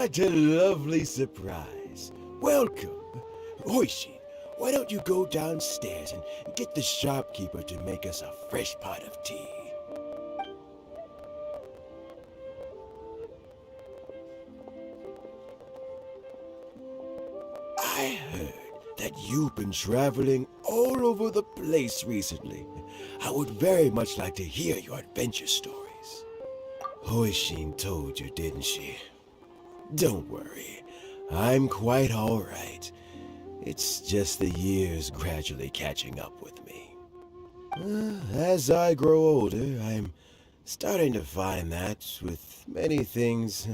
What a lovely surprise. Welcome. Orchis, why don't you go downstairs and get the shopkeeper to make us a fresh pot of tea? I heard that you've been traveling all over the place recently. I would very much like to hear your adventure stories. Hoishin told you, didn't she? Don't worry, I'm quite all right. It's just the years gradually catching up with me. As I grow older, I'm starting to find that with many things,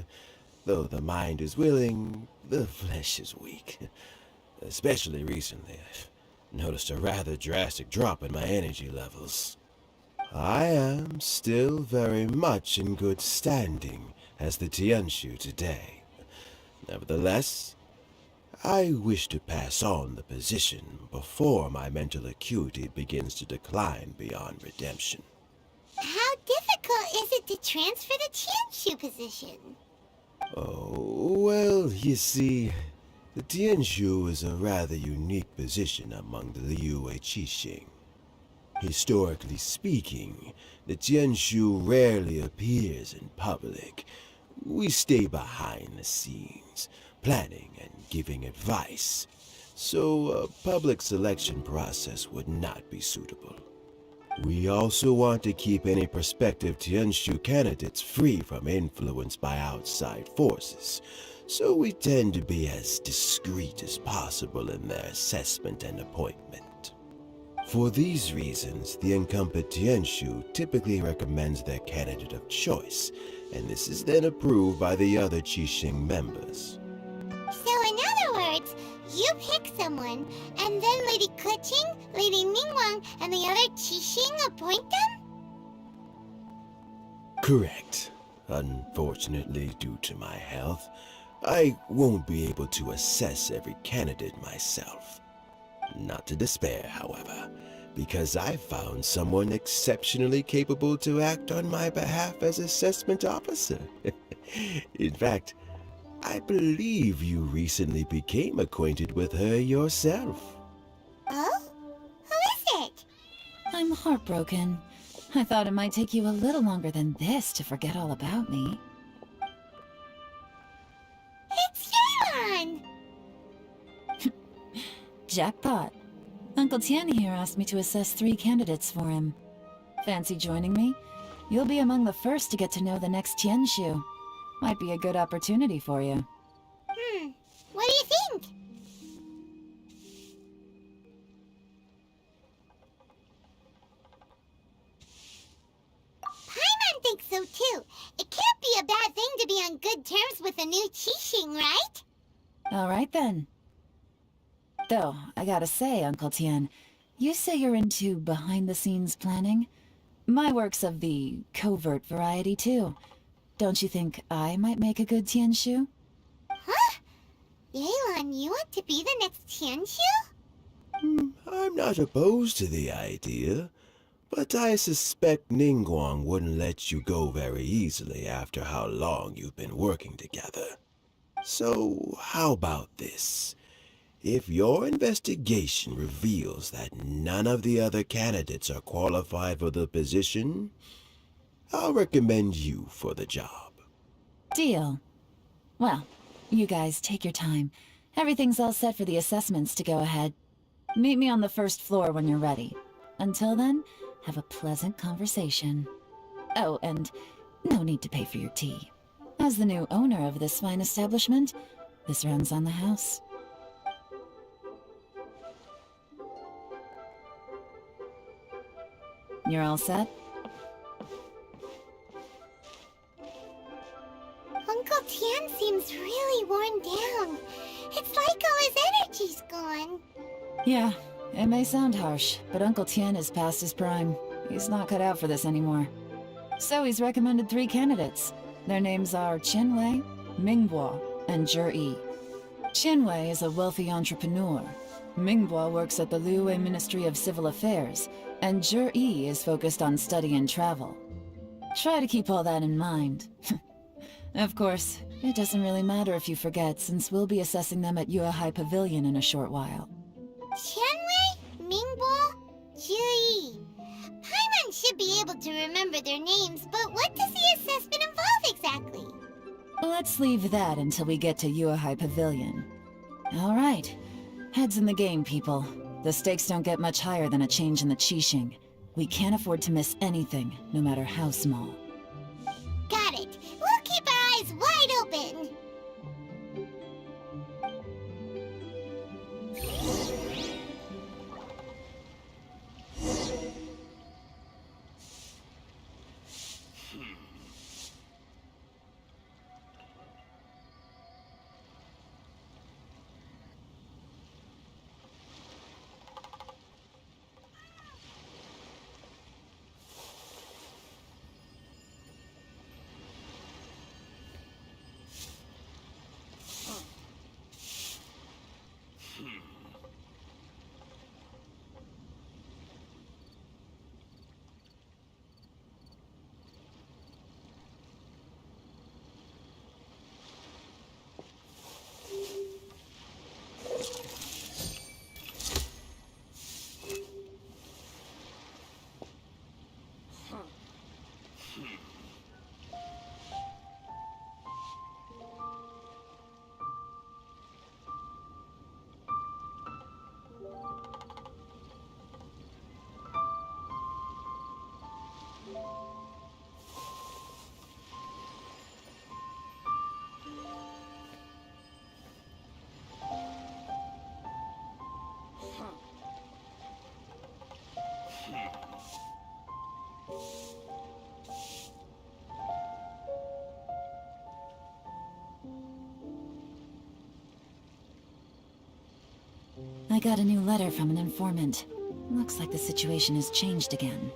though the mind is willing, the flesh is weak. Especially recently, I've noticed a rather drastic drop in my energy levels. I am still very much in good standing as the Tianshu today. Nevertheless, I wish to pass on the position before my mental acuity begins to decline beyond redemption. How difficult is it to transfer the Tianshu position? Oh, well, you see, the Tianshu is a rather unique position among the Liu Qixing. Historically speaking, the Tianshu rarely appears in public. We stay behind the scenes, planning and giving advice, so a public selection process would not be suitable. We also want to keep any prospective Tianshu candidates free from influence by outside forces, so we tend to be as discreet as possible in their assessment and appointment. For these reasons, the incumbent Tianshu typically recommends their candidate of choice, and this is then approved by the other Qixing members. So in other words, you pick someone, and then Lady Keqing, Lady Ningguang, and the other Qixing appoint them? Correct. Unfortunately, due to my health, I won't be able to assess every candidate myself. Not to despair, however, because I found someone exceptionally capable to act on my behalf as assessment officer. In fact, I believe you recently became acquainted with her yourself. Oh? Who is it? I'm heartbroken. I thought it might take you a little longer than this to forget all about me. It's Yelan! Jackpot. Uncle Tian here asked me to assess 3 candidates for him. Fancy joining me? You'll be among the first to get to know the next Tianshu. Might be a good opportunity for you. What do you think? Paimon thinks so too. It can't be a bad thing to be on good terms with a new Qixing, right? Alright then. Though, I gotta say, Uncle Tian, you say you're into behind-the-scenes planning? My work's of the covert variety too. Don't you think I might make a good Tianshu? Huh? Yelan, you want to be the next Tianshu? I'm not opposed to the idea, but I suspect Ningguang wouldn't let you go very easily after how long you've been working together. So, how about this? If your investigation reveals that none of the other candidates are qualified for the position, I'll recommend you for the job. Deal. Well, you guys take your time. Everything's all set for the assessments to go ahead. Meet me on the first floor when you're ready. Until then, have a pleasant conversation. Oh, and no need to pay for your tea. As the new owner of this fine establishment, this runs on the house. You're all set? Uncle Tian seems really worn down. It's like all his energy's gone. Yeah, it may sound harsh, but Uncle Tian is past his prime. He's not cut out for this anymore. So he's recommended 3 candidates. Their names are Qinwei, Mingguo, and Zhi. Qinwei is a wealthy entrepreneur. Mingguo works at the Liyue Ministry of Civil Affairs, and Zhi is focused on study and travel. Try to keep all that in mind. Of course, it doesn't really matter if you forget, since we'll be assessing them at Yuehai Pavilion in a short while. Qianwei, Mingbo, Juyi. Paimon should be able to remember their names, but what does the assessment involve exactly? Let's leave that until we get to Yuehai Pavilion. All right. Heads in the game, people. The stakes don't get much higher than a change in the Qixing. We can't afford to miss anything, no matter how small. Got it. We'll keep our eyes wide open. I got a new letter from an informant. Looks like the situation has changed again.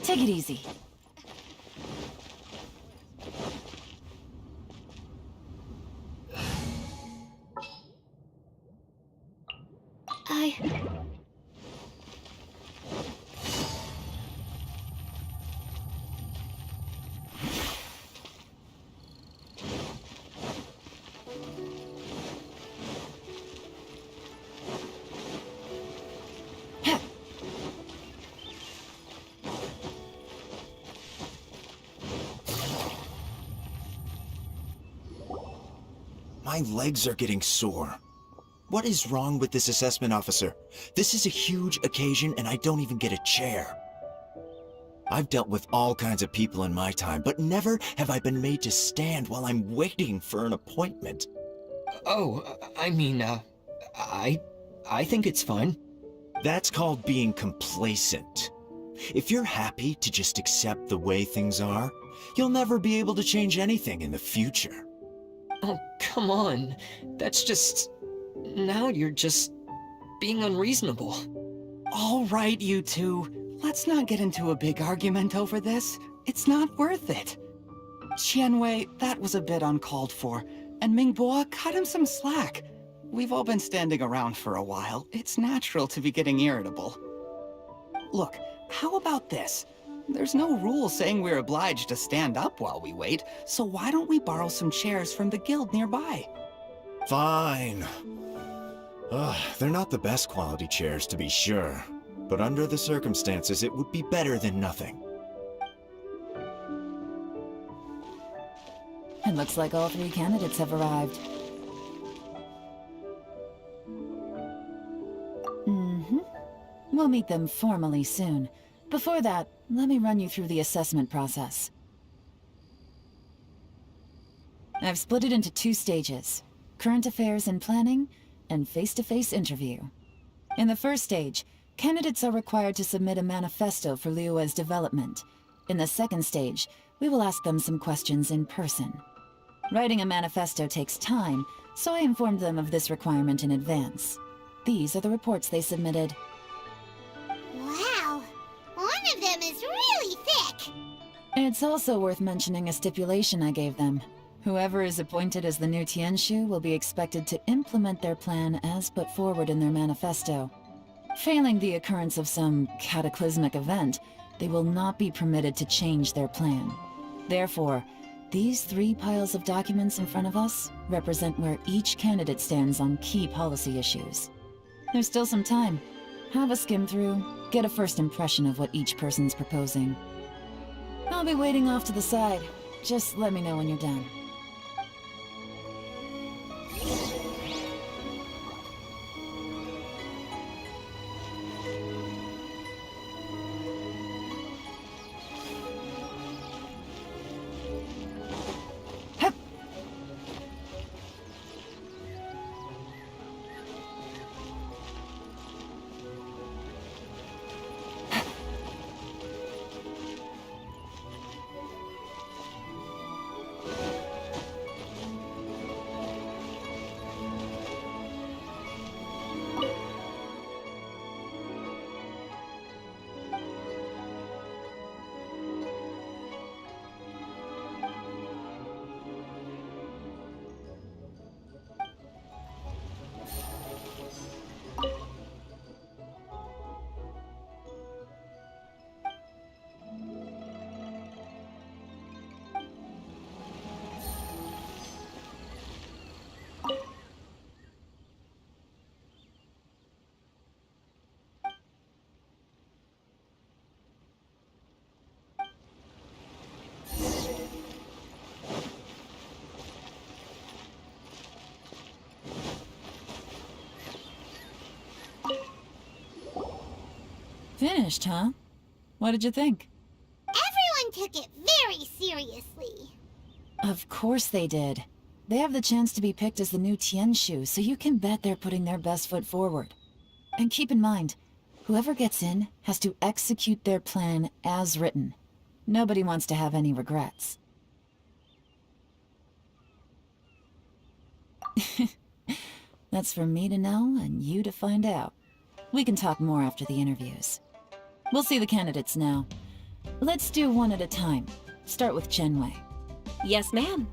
Take it easy. My legs are getting sore. What is wrong with this assessment officer? This is a huge occasion and I don't even get a chair. I've dealt with all kinds of people in my time, but never have I been made to stand while I'm waiting for an appointment. Oh, I think it's fine. That's called being complacent. If you're happy to just accept the way things are, you'll never be able to change anything in the future. Oh, come on. That's just... Now you're just being unreasonable. All right, you two. Let's not get into a big argument over this. It's not worth it. Qianwei, that was a bit uncalled for, and Mingbo, cut him some slack. We've all been standing around for a while. It's natural to be getting irritable. Look, how about this? There's no rule saying we're obliged to stand up while we wait, so why don't we borrow some chairs from the guild nearby? Fine. They're not the best quality chairs, to be sure. But under the circumstances, it would be better than nothing. It looks like all 3 candidates have arrived. We'll meet them formally soon. Before that, let me run you through the assessment process. I've split it into 2 stages: current affairs and planning, and face-to-face interview. In the first stage, candidates are required to submit a manifesto for Liyue's development. In the second stage, we will ask them some questions in person. Writing a manifesto takes time, so I informed them of this requirement in advance. These are the reports they submitted. Wow, one of them is really thick. It's also worth mentioning a stipulation I gave them. Whoever is appointed as the new Tianshu will be expected to implement their plan as put forward in their manifesto. Failing the occurrence of some cataclysmic event, they will not be permitted to change their plan. Therefore, these 3 piles of documents in front of us represent where each candidate stands on key policy issues. There's still some time. Have a skim through, get a first impression of what each person's proposing. I'll be waiting off to the side. Just let me know when you're done. Finished, huh? What did you think? Everyone took it very seriously. Of course they did. They have the chance to be picked as the new Tianshu, so you can bet they're putting their best foot forward. And keep in mind, whoever gets in has to execute their plan as written. Nobody wants to have any regrets. That's for me to know and you to find out. We can talk more after the interviews. We'll see the candidates now. Let's do one at a time. Start with Chenwei. Yes, ma'am.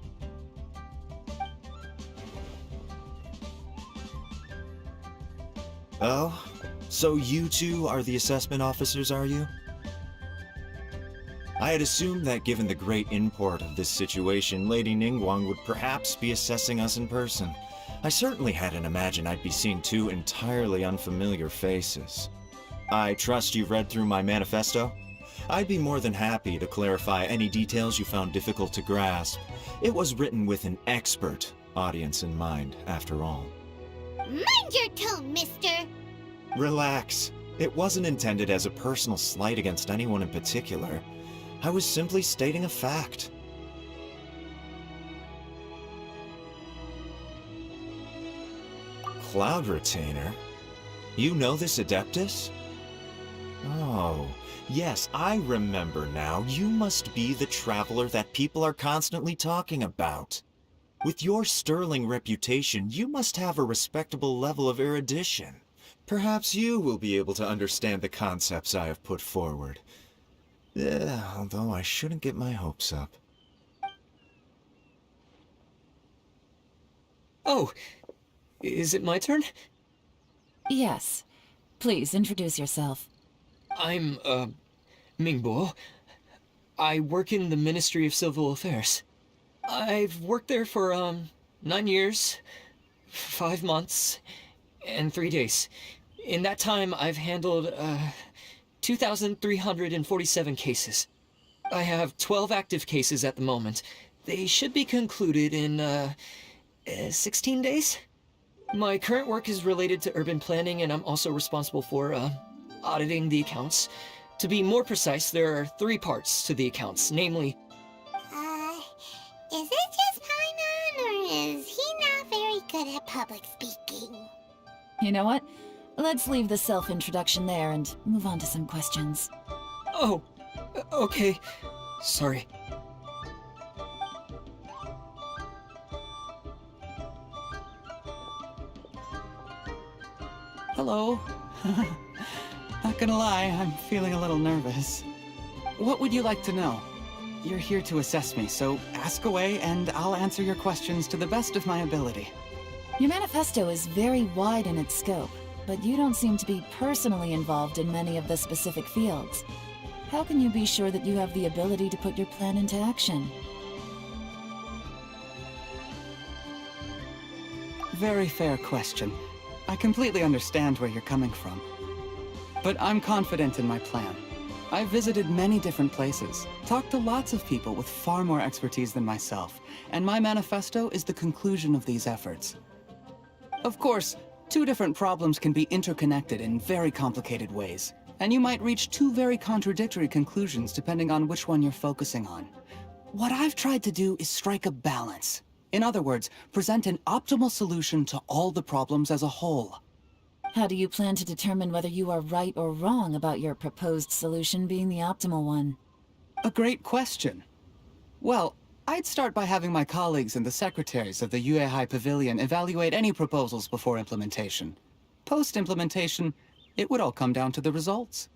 Oh? So you 2 are the assessment officers, are you? I had assumed that given the great import of this situation, Lady Ningguang would perhaps be assessing us in person. I certainly hadn't imagined I'd be seeing 2 entirely unfamiliar faces. I trust you've read through my manifesto? I'd be more than happy to clarify any details you found difficult to grasp. It was written with an expert audience in mind, after all. Mind your tone, mister. Relax. It wasn't intended as a personal slight against anyone in particular. I was simply stating a fact. Cloud Retainer? You know this Adeptus? Oh, yes, I remember now. You must be the traveler that people are constantly talking about. With your sterling reputation, you must have a respectable level of erudition. Perhaps you will be able to understand the concepts I have put forward. Although I shouldn't get my hopes up. Oh, is it my turn? Yes. Please, introduce yourself. I'm, Mingbo. I work in the Ministry of Civil Affairs. I've worked there for, 9 years, 5 months, and 3 days. In that time, I've handled 2,347 cases. I have 12 active cases at the moment. They should be concluded in 16 days? My current work is related to urban planning, and I'm also responsible for auditing the accounts. To be more precise, there are 3 parts to the accounts, namely... Is it just Paimon, or is he not very good at public speaking? You know what? Let's leave the self-introduction there and move on to some questions. Oh, okay. Sorry. Hello. Not gonna lie, I'm feeling a little nervous. What would you like to know? You're here to assess me, so ask away and I'll answer your questions to the best of my ability. Your manifesto is very wide in its scope, but you don't seem to be personally involved in many of the specific fields. How can you be sure that you have the ability to put your plan into action? Very fair question. I completely understand where you're coming from. But I'm confident in my plan. I've visited many different places, talked to lots of people with far more expertise than myself, and my manifesto is the conclusion of these efforts. Of course, 2 different problems can be interconnected in very complicated ways, and you might reach 2 very contradictory conclusions depending on which one you're focusing on. What I've tried to do is strike a balance. In other words, present an optimal solution to all the problems as a whole. How do you plan to determine whether you are right or wrong about your proposed solution being the optimal one? A great question. Well, I'd start by having my colleagues and the secretaries of the Yuehai Pavilion evaluate any proposals before implementation. Post-implementation, it would all come down to the results.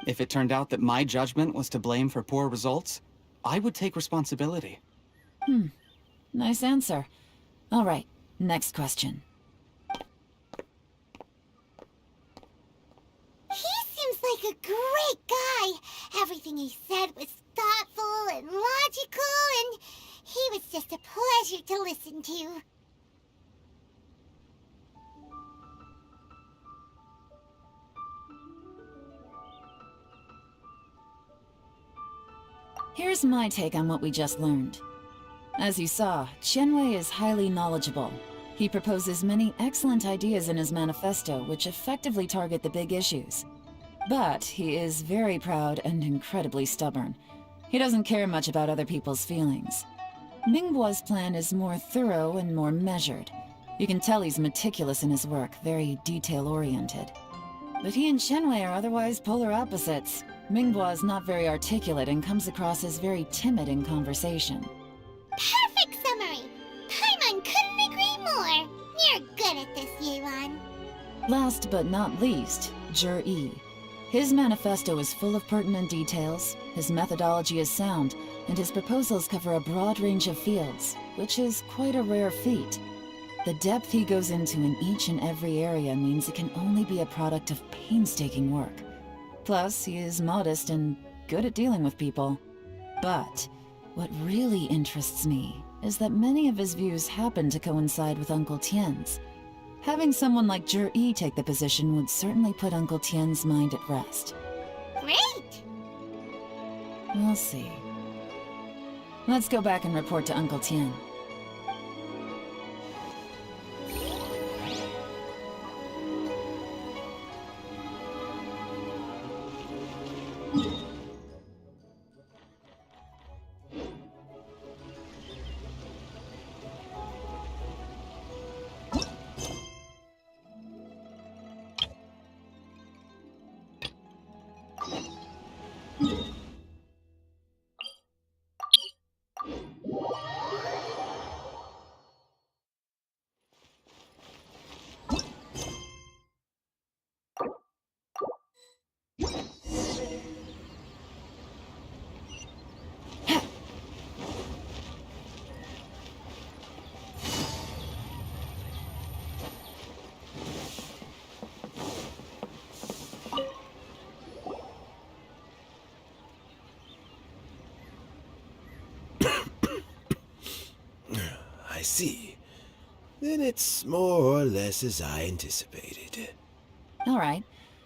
If it turned out that my judgment was to blame for poor results, I would take responsibility. Nice answer. All right, next question. He seems like a great guy. Everything he said was thoughtful and logical, and he was just a pleasure to listen to. Here's my take on what we just learned. As you saw, Qianwei is highly knowledgeable. He proposes many excellent ideas in his manifesto which effectively target the big issues. But he is very proud and incredibly stubborn. He doesn't care much about other people's feelings. Mingbo's plan is more thorough and more measured. You can tell he's meticulous in his work, very detail-oriented. But he and Qianwei are otherwise polar opposites. Mingbo is not very articulate and comes across as very timid in conversation. Perfect summary! Paimon couldn't agree more! You're good at this, Yelan. Last but not least, Zhi. His manifesto is full of pertinent details, his methodology is sound, and his proposals cover a broad range of fields, which is quite a rare feat. The depth he goes into in each and every area means it can only be a product of painstaking work. Plus, he is modest and good at dealing with people. But what really interests me is that many of his views happen to coincide with Uncle Tien's. Having someone like Zhi take the position would certainly put Uncle Tien's mind at rest. Great! We'll see. Let's go back and report to Uncle Tien. I see. then it's more or less as I anticipated. All right,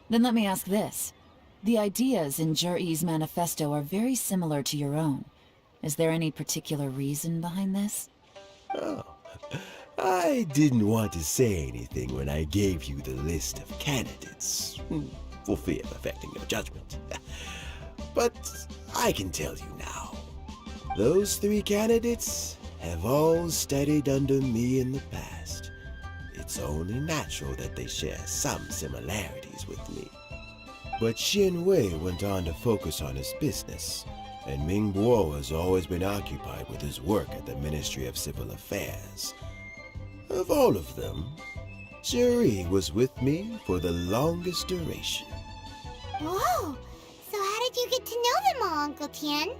then let me ask this. The ideas in Jur-E's manifesto are very similar to your own. Is there any particular reason behind this? Oh, I didn't want to say anything when I gave you the list of candidates, for fear of affecting your judgment. But I can tell you now. Those 3 candidates have all studied under me in the past. It's only natural that they share some similarities with me. But Xin Wei went on to focus on his business, and Ming Bo has always been occupied with his work at the Ministry of Civil Affairs. Of all of them, Juri was with me for the longest duration. Whoa! So how did you get to know them all, Uncle Tian?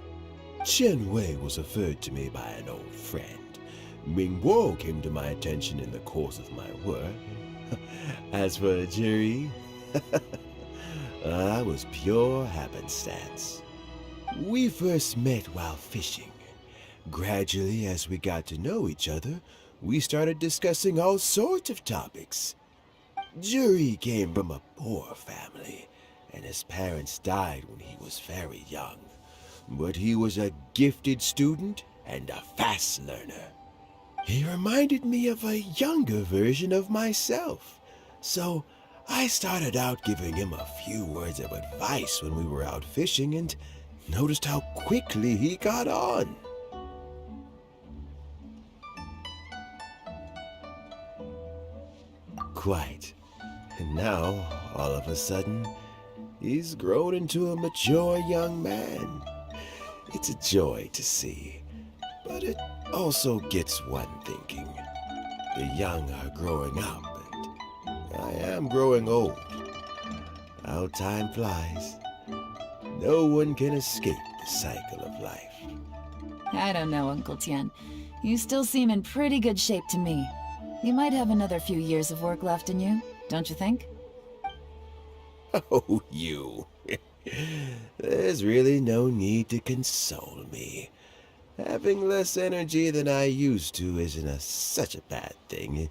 Chen Wei was referred to me by an old friend. Ming Bo came to my attention in the course of my work. As for Juri, I was pure happenstance. We first met while fishing. Gradually, as we got to know each other, we started discussing all sorts of topics. Juri came from a poor family, and his parents died when he was very young. But he was a gifted student and a fast learner. He reminded me of a younger version of myself, so I started out giving him a few words of advice when we were out fishing and noticed how quickly he got on. Quite. And now, all of a sudden, he's grown into a mature young man. It's a joy to see, but it also gets one thinking. The young are growing up, and I am growing old. How time flies. No one can escape the cycle of life. I don't know, Uncle Tian. You still seem in pretty good shape to me. You might have another few years of work left in you, don't you think? Oh, you. There's really no need to console me. Having less energy than I used to isn't such a bad thing.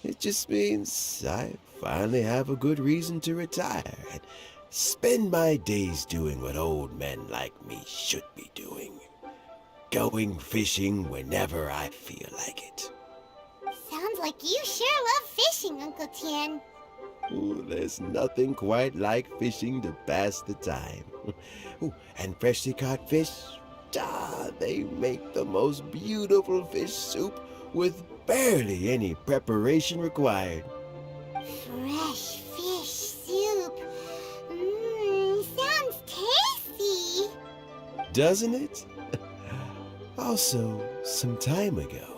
It just means I finally have a good reason to retire and spend my days doing what old men like me should be doing. Going fishing whenever I feel like it. Sounds like you sure love fishing, Uncle Tian. Ooh, there's nothing quite like fishing to pass the time. Ooh, and freshly caught fish, they make the most beautiful fish soup with barely any preparation required. Fresh fish soup. Sounds tasty. Doesn't it? Also, some time ago,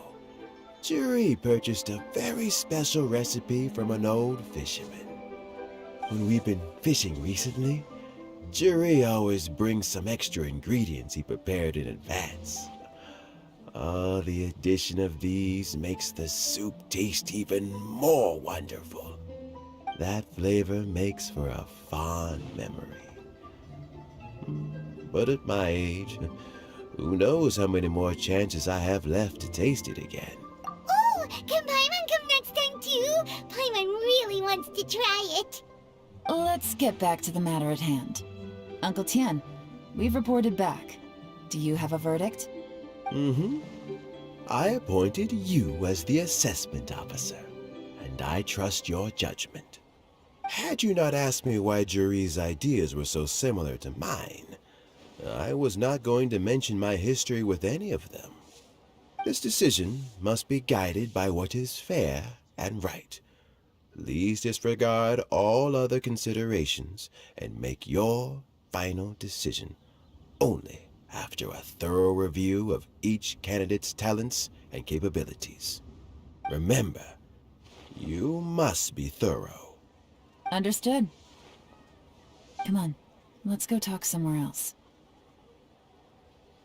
Juri purchased a very special recipe from an old fisherman. When we've been fishing recently, Juri always brings some extra ingredients he prepared in advance. Oh, the addition of these makes the soup taste even more wonderful. That flavor makes for a fond memory. But at my age, who knows how many more chances I have left to taste it again. Oh, can Paimon come next time too? Paimon really wants to try it. Let's get back to the matter at hand. Uncle Tian, we've reported back. Do you have a verdict? I appointed you as the assessment officer, and I trust your judgment. Had you not asked me why Juri's ideas were so similar to mine, I was not going to mention my history with any of them. This decision must be guided by what is fair and right. Please disregard all other considerations and make your final decision only after a thorough review of each candidate's talents and capabilities. Remember, you must be thorough. Understood. Come on, let's go talk somewhere else.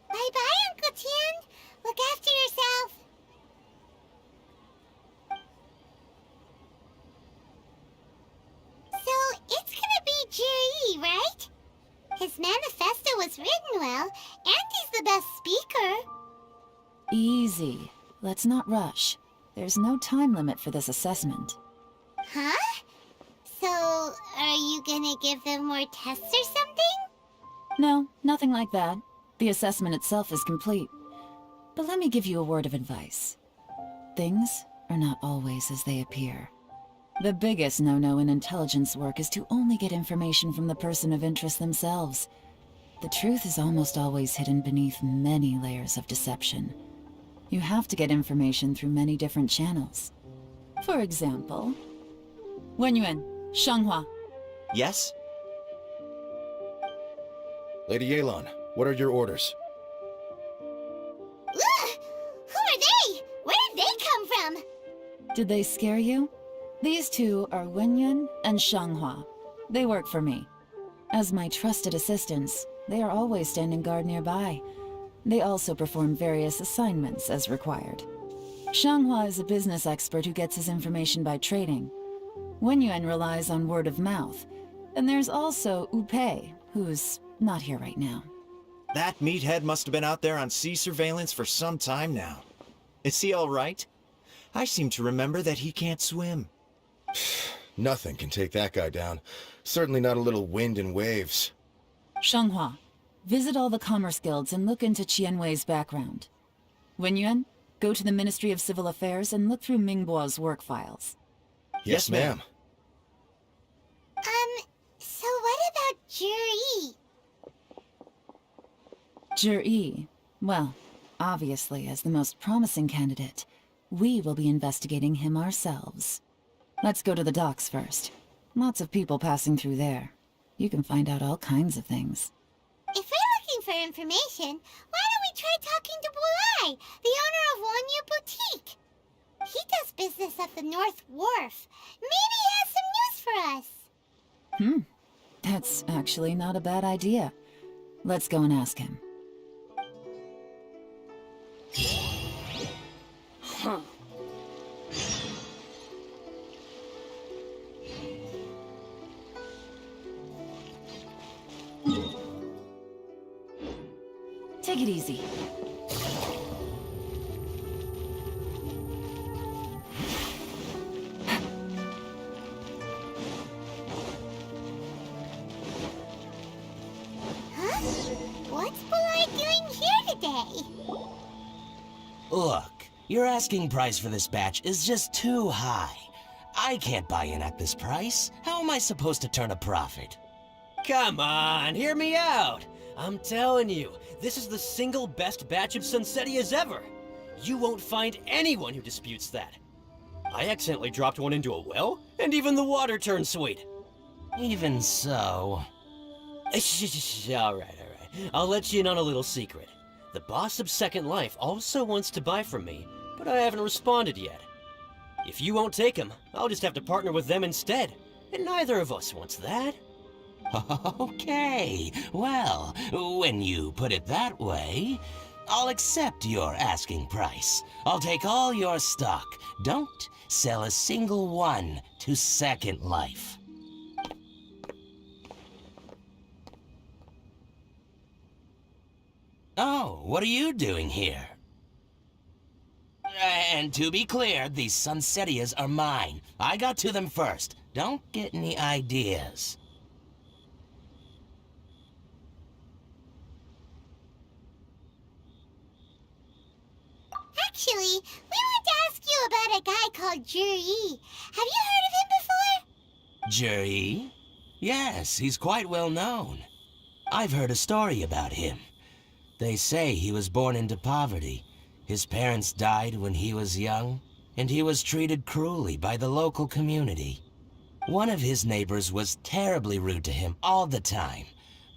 Bye-bye, Uncle Tian. Look after yourself. So, it's gonna be Jiri, right? His manifesto was written well, and he's the best speaker. Easy. Let's not rush. there's no time limit for this assessment. Huh? So, are you gonna give them more tests or something? No, nothing like that. The assessment itself is complete. But let me give you a word of advice. Things are not always as they appear. The biggest no-no in intelligence work is to only get information from the person of interest themselves. The truth is almost always hidden beneath many layers of deception. You have to get information through many different channels. For example, Wenyuan, Shanghua. Yes? Lady Yelan, what are your orders? Ugh! Who are they? Where did they come from? Did they scare you? These two are Wenyuan and Shanghua. They work for me. As my trusted assistants, they are always standing guard nearby. They also perform various assignments as required. Shanghua is a business expert who gets his information by trading. Wenyuan relies on word of mouth. And there's also Upei, who's not here right now. That meathead must have been out there on sea surveillance for some time now. Is he all right? I seem to remember that he can't swim. Nothing can take that guy down. Certainly not a little wind and waves. Shanghua, visit all the commerce guilds and look into Qianwei's background. Wenyuan, go to the Ministry of Civil Affairs and look through Mingbo's work files. Yes, ma'am. So what about Juri? Juri, well, obviously as the most promising candidate, we will be investigating him ourselves. Let's go to the docks first. Lots of people passing through there. You can find out all kinds of things. If we're looking for information, why don't we try talking to Bulai, the owner of Wanyu Boutique? He does business at the North Wharf. Maybe he has some news for us. That's actually not a bad idea. Let's go and ask him. Take it easy. Huh? What's Bulai doing here today? Look, your asking price for this batch is just too high. I can't buy in at this price. How am I supposed to turn a profit? Come on, hear me out. I'm telling you, this is the single best batch of Sunsettias ever. You won't find anyone who disputes that. I accidentally dropped one into a well, and even the water turned sweet. Even so... All right. I'll let you in on a little secret. The boss of Second Life also wants to buy from me, but I haven't responded yet. If you won't take him, I'll just have to partner with them instead, and neither of us wants that. Okay, well, when you put it that way, I'll accept your asking price. I'll take all your stock. Don't sell a single one to Second Life. Oh, what are you doing here? And to be clear, these Sunsettias are mine. I got to them first. Don't get any ideas. Actually, we want to ask you about a guy called Juri. Have you heard of him before? Juri? Yes, he's quite well known. I've heard a story about him. They say he was born into poverty. His parents died when he was young, and he was treated cruelly by the local community. One of his neighbors was terribly rude to him all the time,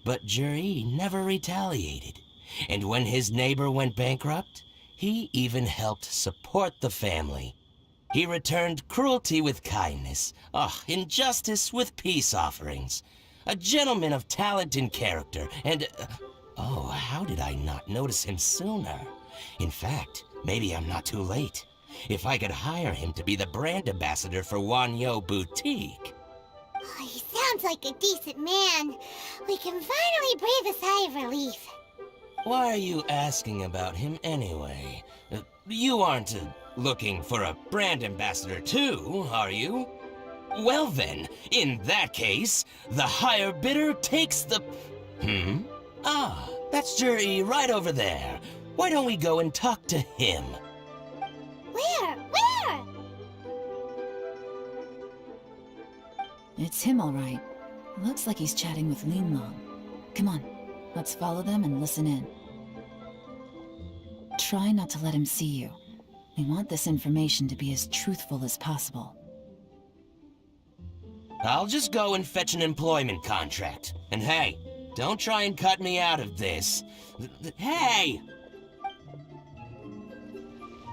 but Juri never retaliated. And when his neighbor went bankrupt, he even helped support the family. He returned cruelty with kindness, injustice with peace offerings. A gentleman of talent and character, and... oh, how did I not notice him sooner? In fact, maybe I'm not too late. If I could hire him to be the brand ambassador for Wanyo Boutique. Oh, he sounds like a decent man. We can finally breathe a sigh of relief. Why are you asking about him anyway? You aren't Looking for a brand ambassador too, are you? Well then, in that case, the higher bidder takes the... Ah, that's Jerry right over there. Why don't we go and talk to him? Where? Where? It's him, all right. Looks like he's chatting with Yelan. Come on, let's follow them and listen in. Try not to let him see you. We want this information to be as truthful as possible. I'll just go and fetch an employment contract. And hey, don't try and cut me out of this. Hey!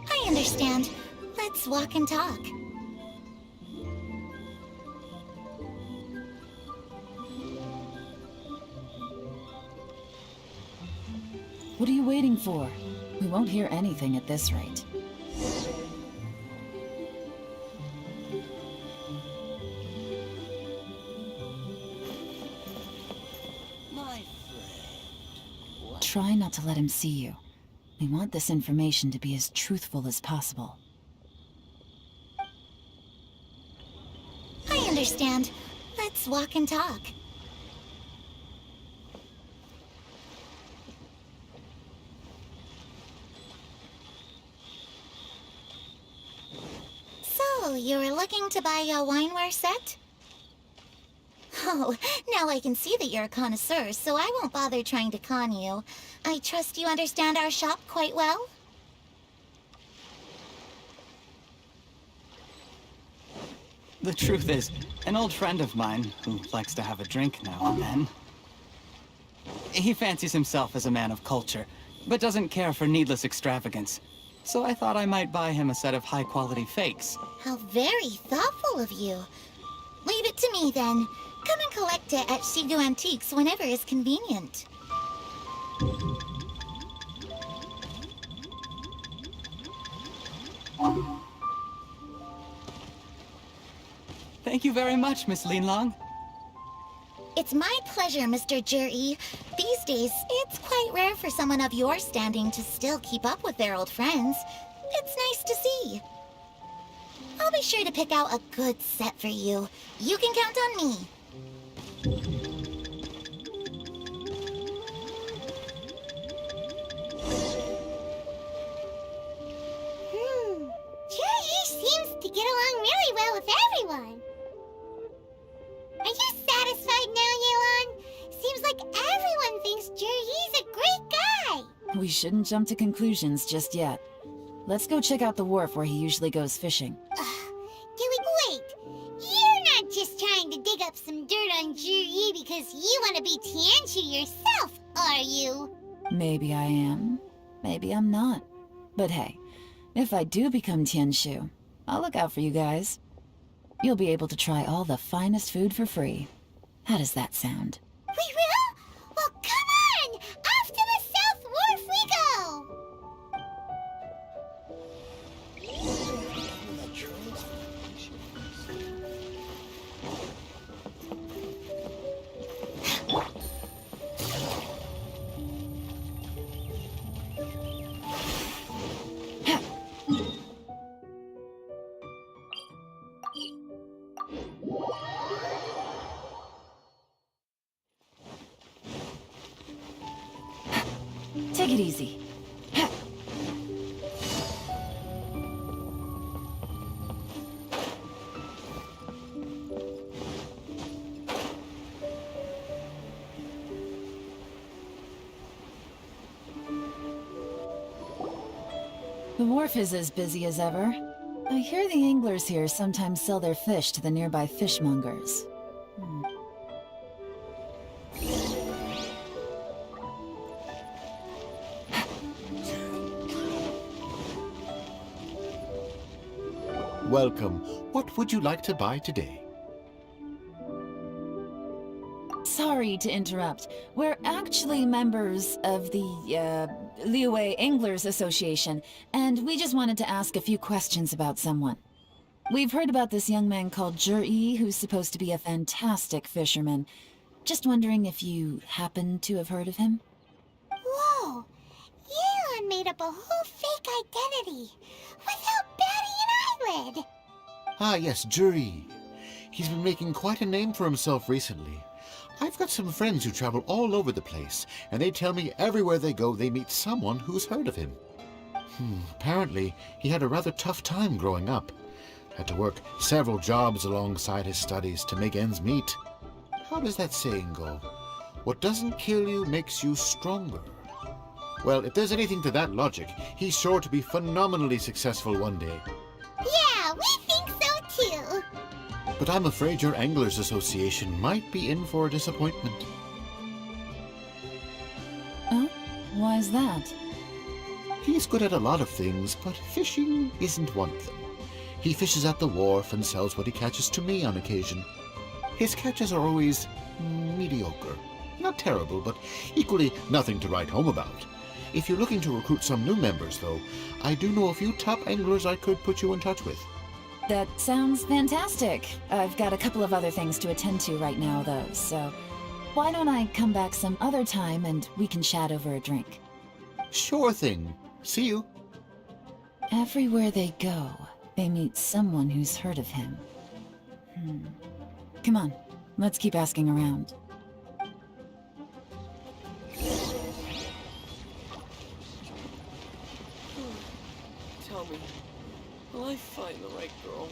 I understand. Let's walk and talk. What are you waiting for? We won't hear anything at this rate. Try not to let him see you. We want this information to be as truthful as possible. I understand. Let's walk and talk. So, you were looking to buy a wineware set? Oh, now I can see that you're a connoisseur, so I won't bother trying to con you. I trust you understand our shop quite well? The truth is, an old friend of mine, who likes to have a drink now and then, he fancies himself as a man of culture, but doesn't care for needless extravagance. So I thought I might buy him a set of high-quality fakes. How very thoughtful of you. Leave it to me, then. Come and collect it at Shigu Antiques whenever is convenient. Thank you very much, Miss Yelan. It's my pleasure, Mr. Jerry. These days, it's quite rare for someone of your standing to still keep up with their old friends. It's nice to see. I'll be sure to pick out a good set for you. You can count on me. Jerry seems to get along really well with everyone. Are you satisfied now, Yelan? Seems like everyone thinks Jerry's a great guy. We shouldn't jump to conclusions just yet. Let's go check out the wharf where he usually goes fishing. Wait. You're not just trying to dig up some dirt on Jerry because you want to be Tianshu yourself, are you? Maybe I am. Maybe I'm not. But hey, if I do become Tianshu, I'll look out for you guys. You'll be able to try all the finest food for free. How does that sound? We will? Well, come on! Off to the South Wharf we go! Take it easy. The wharf is as busy as ever. I hear the anglers here sometimes sell their fish to the nearby fishmongers. Welcome. What would you like to buy today? Sorry to interrupt. We're actually members of the, Liyue Anglers Association, and we just wanted to ask a few questions about someone. We've heard about this young man called Jerry, who's supposed to be a fantastic fisherman. Just wondering if you happen to have heard of him? Whoa! Yelan made up a whole fake identity. Without squid. Ah, yes, Jury. He's been making quite a name for himself recently. I've got some friends who travel all over the place, and they tell me everywhere they go they meet someone who's heard of him. Apparently, he had a rather tough time growing up. Had to work several jobs alongside his studies to make ends meet. How does that saying go? What doesn't kill you makes you stronger. Well, if there's anything to that logic, he's sure to be phenomenally successful one day. Yeah, we think so too. But I'm afraid your Anglers Association might be in for a disappointment. Oh? Why is that? He's good at a lot of things, but fishing isn't one of them. He fishes at the wharf and sells what he catches to me on occasion. His catches are always mediocre. Not terrible, but equally nothing to write home about. If you're looking to recruit some new members, though, I do know a few top anglers I could put you in touch with. That sounds fantastic. I've got a couple of other things to attend to right now, though, so why don't I come back some other time and we can chat over a drink? Sure thing. See you. Everywhere they go, they meet someone who's heard of him. Come on, let's keep asking around. Tell me, will I find the right girl?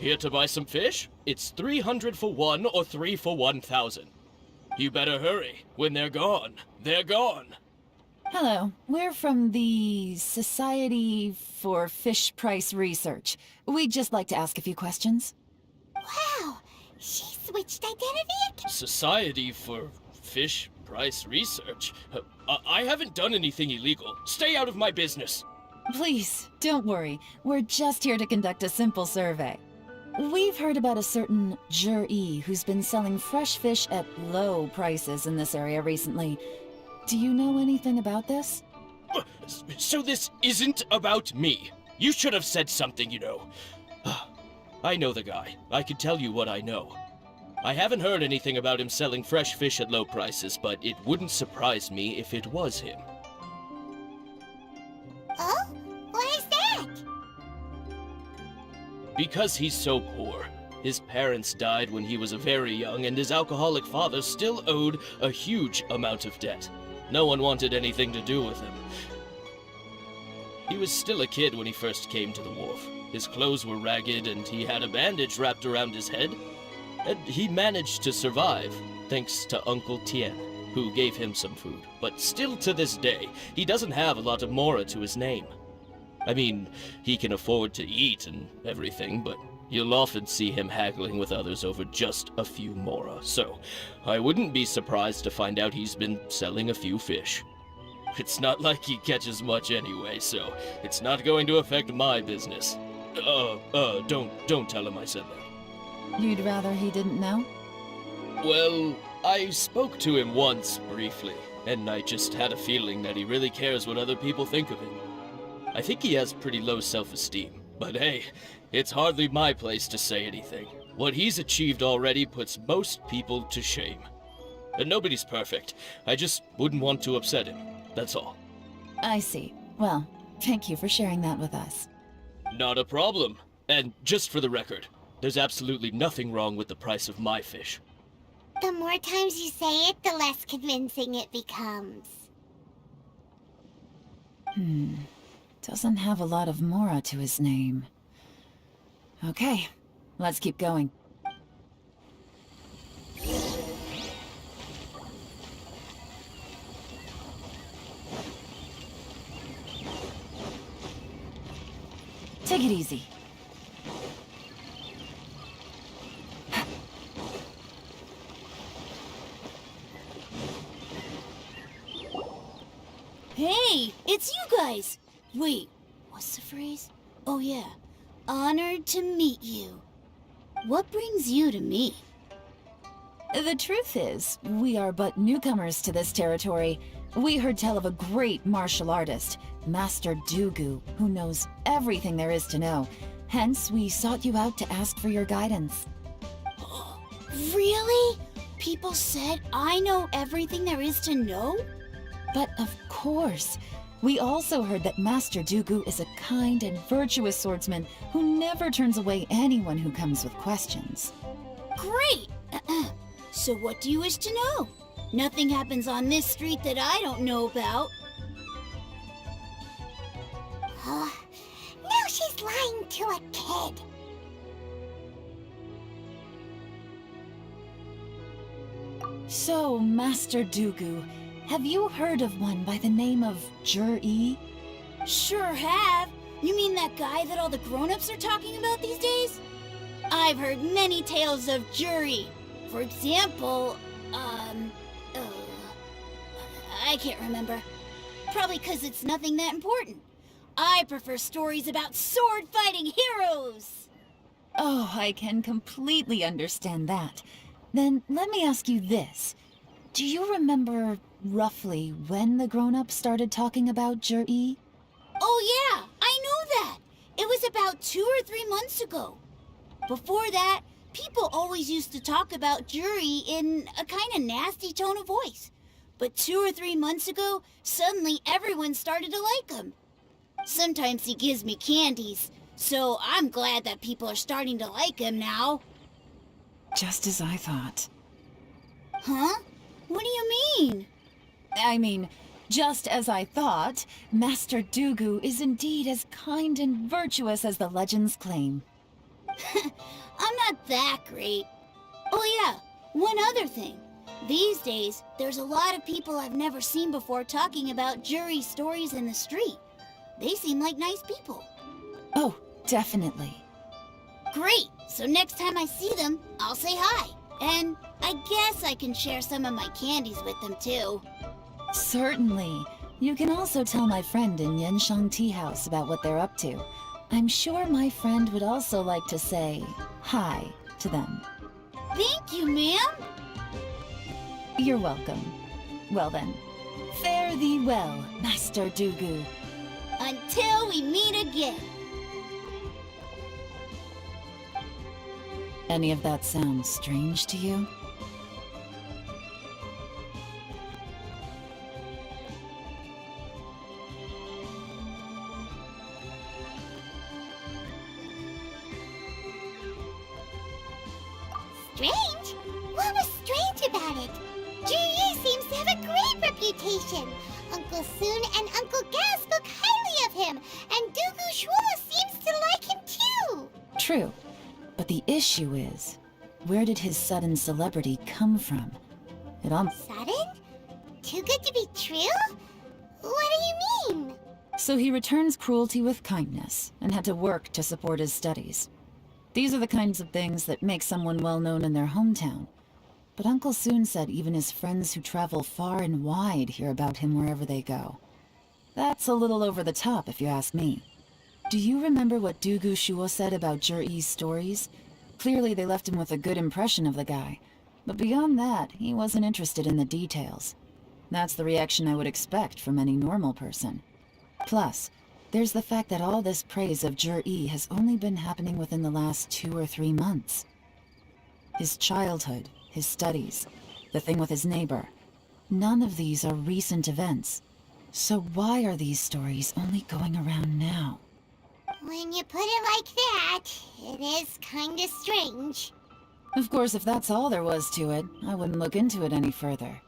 Here to buy some fish? It's 300 for one or 3 for 1,000. You better hurry. When they're gone, they're gone. Hello, we're from the Society for Fish Price Research. We'd just like to ask a few questions. Wow, she switched identity? Society for Fish Price Research? I haven't done anything illegal. Stay out of my business. Please, don't worry. We're just here to conduct a simple survey. We've heard about a certain Jur-E who's been selling fresh fish at low prices in this area recently. Do you know anything about this? So this isn't about me. You should have said something, you know. I know the guy. I could tell you what I know. I haven't heard anything about him selling fresh fish at low prices, but it wouldn't surprise me if it was him. Oh? Why is that? Because he's so poor. His parents died when he was very young, and his alcoholic father still owed a huge amount of debt. No one wanted anything to do with him. He was still a kid when he first came to the wharf. His clothes were ragged, and he had a bandage wrapped around his head. And he managed to survive, thanks to Uncle Tien, who gave him some food. But still to this day, he doesn't have a lot of mora to his name. I mean, he can afford to eat and everything, but you'll often see him haggling with others over just a few mora, so I wouldn't be surprised to find out he's been selling a few fish. It's not like he catches much anyway, so it's not going to affect my business. Don't tell him I said that. You'd rather he didn't know? Well, I spoke to him once, briefly, and I just had a feeling that he really cares what other people think of him. I think he has pretty low self-esteem, but hey, it's hardly my place to say anything. What he's achieved already puts most people to shame. And nobody's perfect. I just wouldn't want to upset him, that's all. I see. Well, thank you for sharing that with us. Not a problem. And just for the record, there's absolutely nothing wrong with the price of my fish. The more times you say it, the less convincing it becomes. Doesn't have a lot of mora to his name. Okay, let's keep going. Take it easy. Hey, it's you guys! Wait, what's the phrase? Oh yeah, honored to meet you. What brings you to me? The truth is, we are but newcomers to this territory. We heard tell of a great martial artist, Master Dugu, who knows everything there is to know. Hence, we sought you out to ask for your guidance. Really? People said I know everything there is to know? But of course, we also heard that Master Dugu is a kind and virtuous swordsman who never turns away anyone who comes with questions. Great! So what do you wish to know? Nothing happens on this street that I don't know about. Now she's lying to a kid. So, Master Dugu, have you heard of one by the name of Jur-E? Sure have. You mean that guy that all the grown-ups are talking about these days? I've heard many tales of Juri. For example, I can't remember. Probably 'cause it's nothing that important. I prefer stories about sword-fighting heroes. Oh, I can completely understand that. Then let me ask you this. Do you remember roughly when the grown-ups started talking about Jur-E? Oh yeah, I know that. It was about 2 or 3 months ago. Before that, people always used to talk about Juri in a kind of nasty tone of voice. But 2 or 3 months ago, suddenly everyone started to like him. Sometimes he gives me candies, so I'm glad that people are starting to like him now. Just as I thought. Huh? What do you mean? I mean, just as I thought, Master Dugu is indeed as kind and virtuous as the legends claim. I'm not that great. Oh yeah, one other thing. These days, there's a lot of people I've never seen before talking about Juri stories in the street. They seem like nice people. Oh, definitely. Great! So next time I see them, I'll say hi. And I guess I can share some of my candies with them too. Certainly. You can also tell my friend in Yenshang Tea House about what they're up to. I'm sure my friend would also like to say hi to them. Thank you, ma'am! You're welcome. Well then, fare thee well, Master Dugu. Until we meet again. Any of that sound strange to you? Strange? What was strange about it? Ji seems to have a great reputation. Uncle Soon and Uncle Gao spoke highly of him, and Dugu Shuo seems to like him too. True. But the issue is, where did his sudden celebrity come from? It Sudden? Too good to be true? What do you mean? So he returns cruelty with kindness, and had to work to support his studies. These are the kinds of things that make someone well known in their hometown. But Uncle Soon said even his friends who travel far and wide hear about him wherever they go. That's a little over the top, if you ask me. Do you remember what Dugu Shuo said about Jur-E's stories? Clearly they left him with a good impression of the guy. But beyond that, he wasn't interested in the details. That's the reaction I would expect from any normal person. Plus, there's the fact that all this praise of Jur-E has only been happening within the last 2 or 3 months. His childhood, his studies, the thing with his neighbor. None of these are recent events. So why are these stories only going around now? When you put it like that, it is kinda strange. Of course, if that's all there was to it, I wouldn't look into it any further.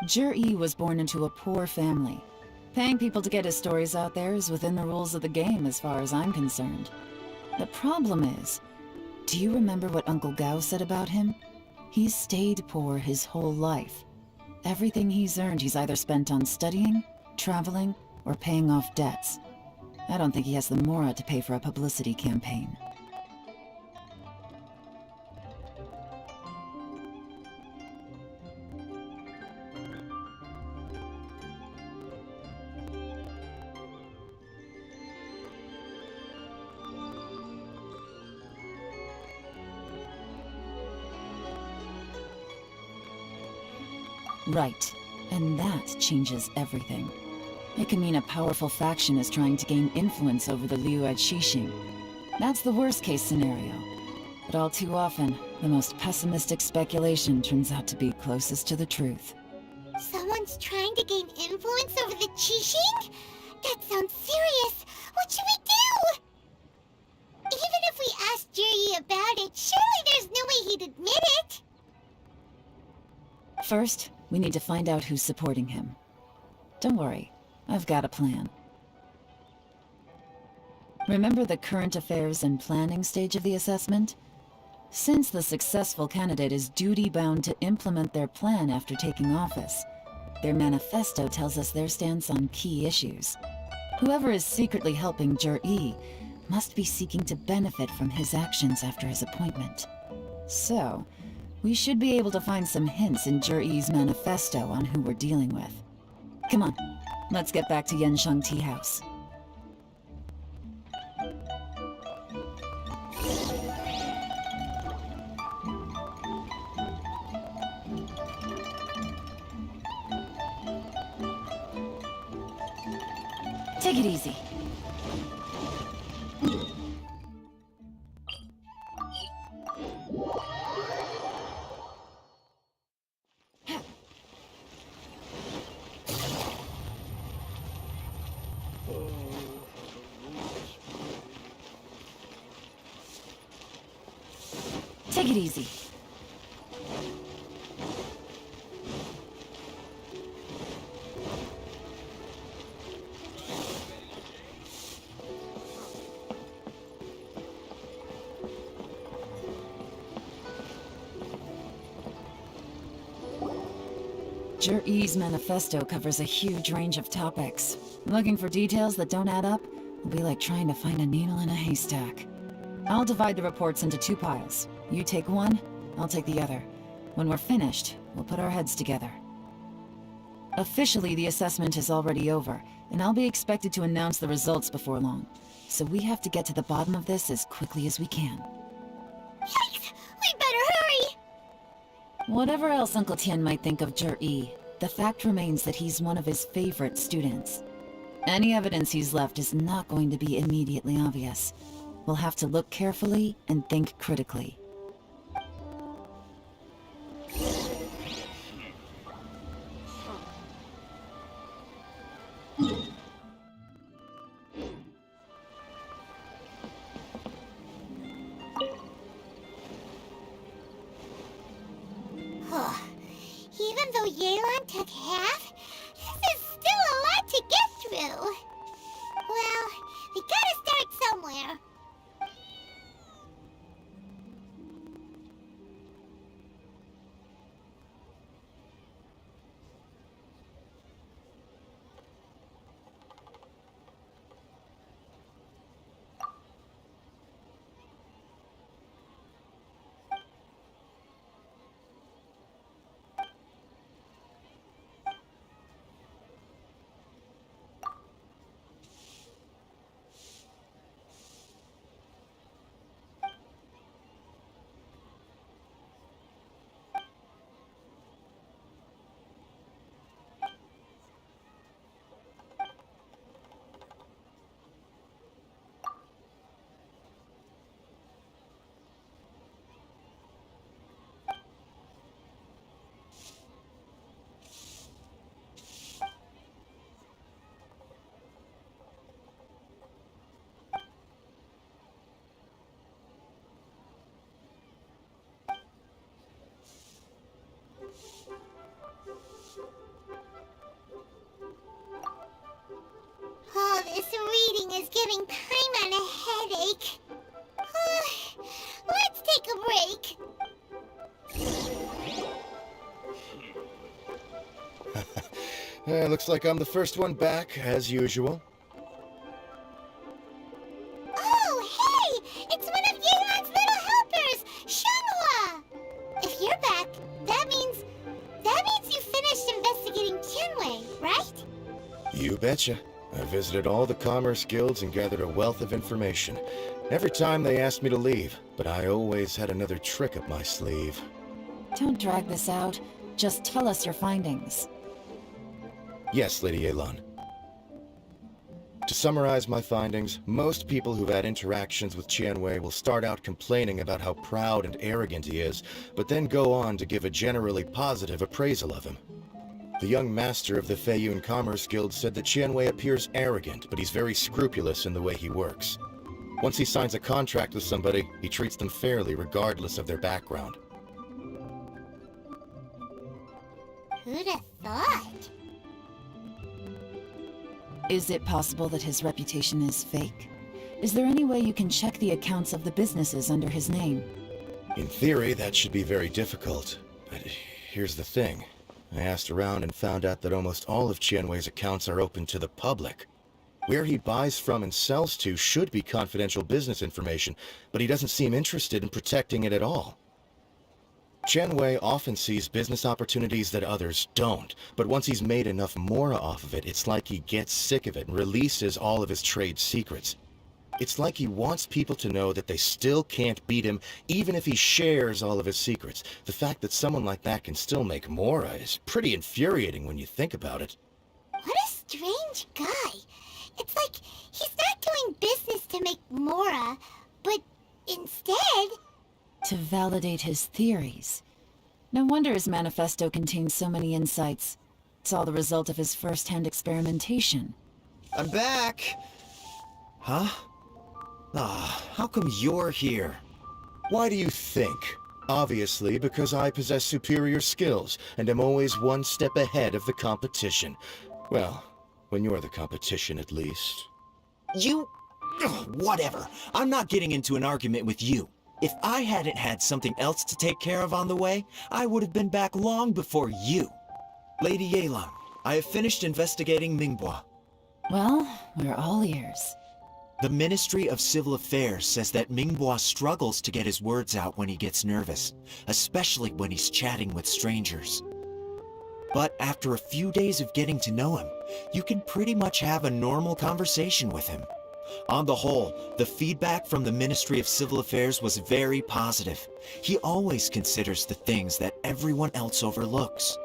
Jur-E was born into a poor family. Paying people to get his stories out there is within the rules of the game as far as I'm concerned. The problem is, do you remember what Uncle Gao said about him? He's stayed poor his whole life. Everything he's earned he's either spent on studying, traveling, or paying off debts. I don't think he has the mora to pay for a publicity campaign. Right. And that changes everything. It can mean a powerful faction is trying to gain influence over the Liu at Xixing. That's the worst-case scenario. But all too often, the most pessimistic speculation turns out to be closest to the truth. Someone's trying to gain influence over the Qixing? That sounds serious. What should we do? Even if we asked Jiri about it, surely there's no way he'd admit it. First, we need to find out who's supporting him. Don't worry, I've got a plan. Remember the current affairs and planning stage of the assessment? Since the successful candidate is duty-bound to implement their plan after taking office, their manifesto tells us their stance on key issues. Whoever is secretly helping Jir-E must be seeking to benefit from his actions after his appointment. So, we should be able to find some hints in Jir-E's manifesto on who we're dealing with. Come on, let's get back to Yenshang Tea House. Take it easy. Take it easy. Jir-E's manifesto covers a huge range of topics. Looking for details that don't add up will be like trying to find a needle in a haystack. I'll divide the reports into 2 piles. You take one, I'll take the other. When we're finished, we'll put our heads together. Officially, the assessment is already over, and I'll be expected to announce the results before long. So we have to get to the bottom of this as quickly as we can. Yikes! We better hurry! Whatever else Uncle Tian might think of Jir-E, the fact remains that he's one of his favorite students. Any evidence he's left is not going to be immediately obvious. We'll have to look carefully and think critically. Even though Yelan took half, this is still a lot to get through. Well, we gotta start somewhere. Oh, this reading is giving Paimon a headache. Let's take a break. Looks like I'm the first one back, as usual. Oh, hey! It's one of Yelan's little helpers, Shanghua! If you're back, that means you finished investigating Tianwei, right? You betcha. I visited all the commerce guilds and gathered a wealth of information. Every time they asked me to leave, but I always had another trick up my sleeve. Don't drag this out. Just tell us your findings. Yes, Lady Yelan. To summarize my findings, most people who've had interactions with Qianwei will start out complaining about how proud and arrogant he is, but then go on to give a generally positive appraisal of him. The young master of the Feiyun Commerce Guild said that Qianwei appears arrogant, but he's very scrupulous in the way he works. Once he signs a contract with somebody, he treats them fairly regardless of their background. Who'd have thought? Is it possible that his reputation is fake? Is there any way you can check the accounts of the businesses under his name? In theory, that should be very difficult. But here's the thing. I asked around and found out that almost all of Qianwei's accounts are open to the public. Where he buys from and sells to should be confidential business information, but he doesn't seem interested in protecting it at all. Qianwei often sees business opportunities that others don't, but once he's made enough mora off of it, it's like he gets sick of it and releases all of his trade secrets. It's like he wants people to know that they still can't beat him, even if he shares all of his secrets. The fact that someone like that can still make mora is pretty infuriating when you think about it. What a strange guy. It's like he's not doing business to make mora, but instead... To validate his theories. No wonder his manifesto contains so many insights. It's all the result of his first-hand experimentation. I'm back! Huh? How come you're here? Why do you think? Obviously, because I possess superior skills, and am always one step ahead of the competition. Well, when you're the competition, at least. You... Ugh, whatever. I'm not getting into an argument with you. If I hadn't had something else to take care of on the way, I would have been back long before you. Lady Yelan, I have finished investigating Mingbua. Well, we're all ears. The Ministry of Civil Affairs says that Mingbua struggles to get his words out when he gets nervous, especially when he's chatting with strangers. But after a few days of getting to know him, you can pretty much have a normal conversation with him. On the whole, the feedback from the Ministry of Civil Affairs was very positive. He always considers the things that everyone else overlooks.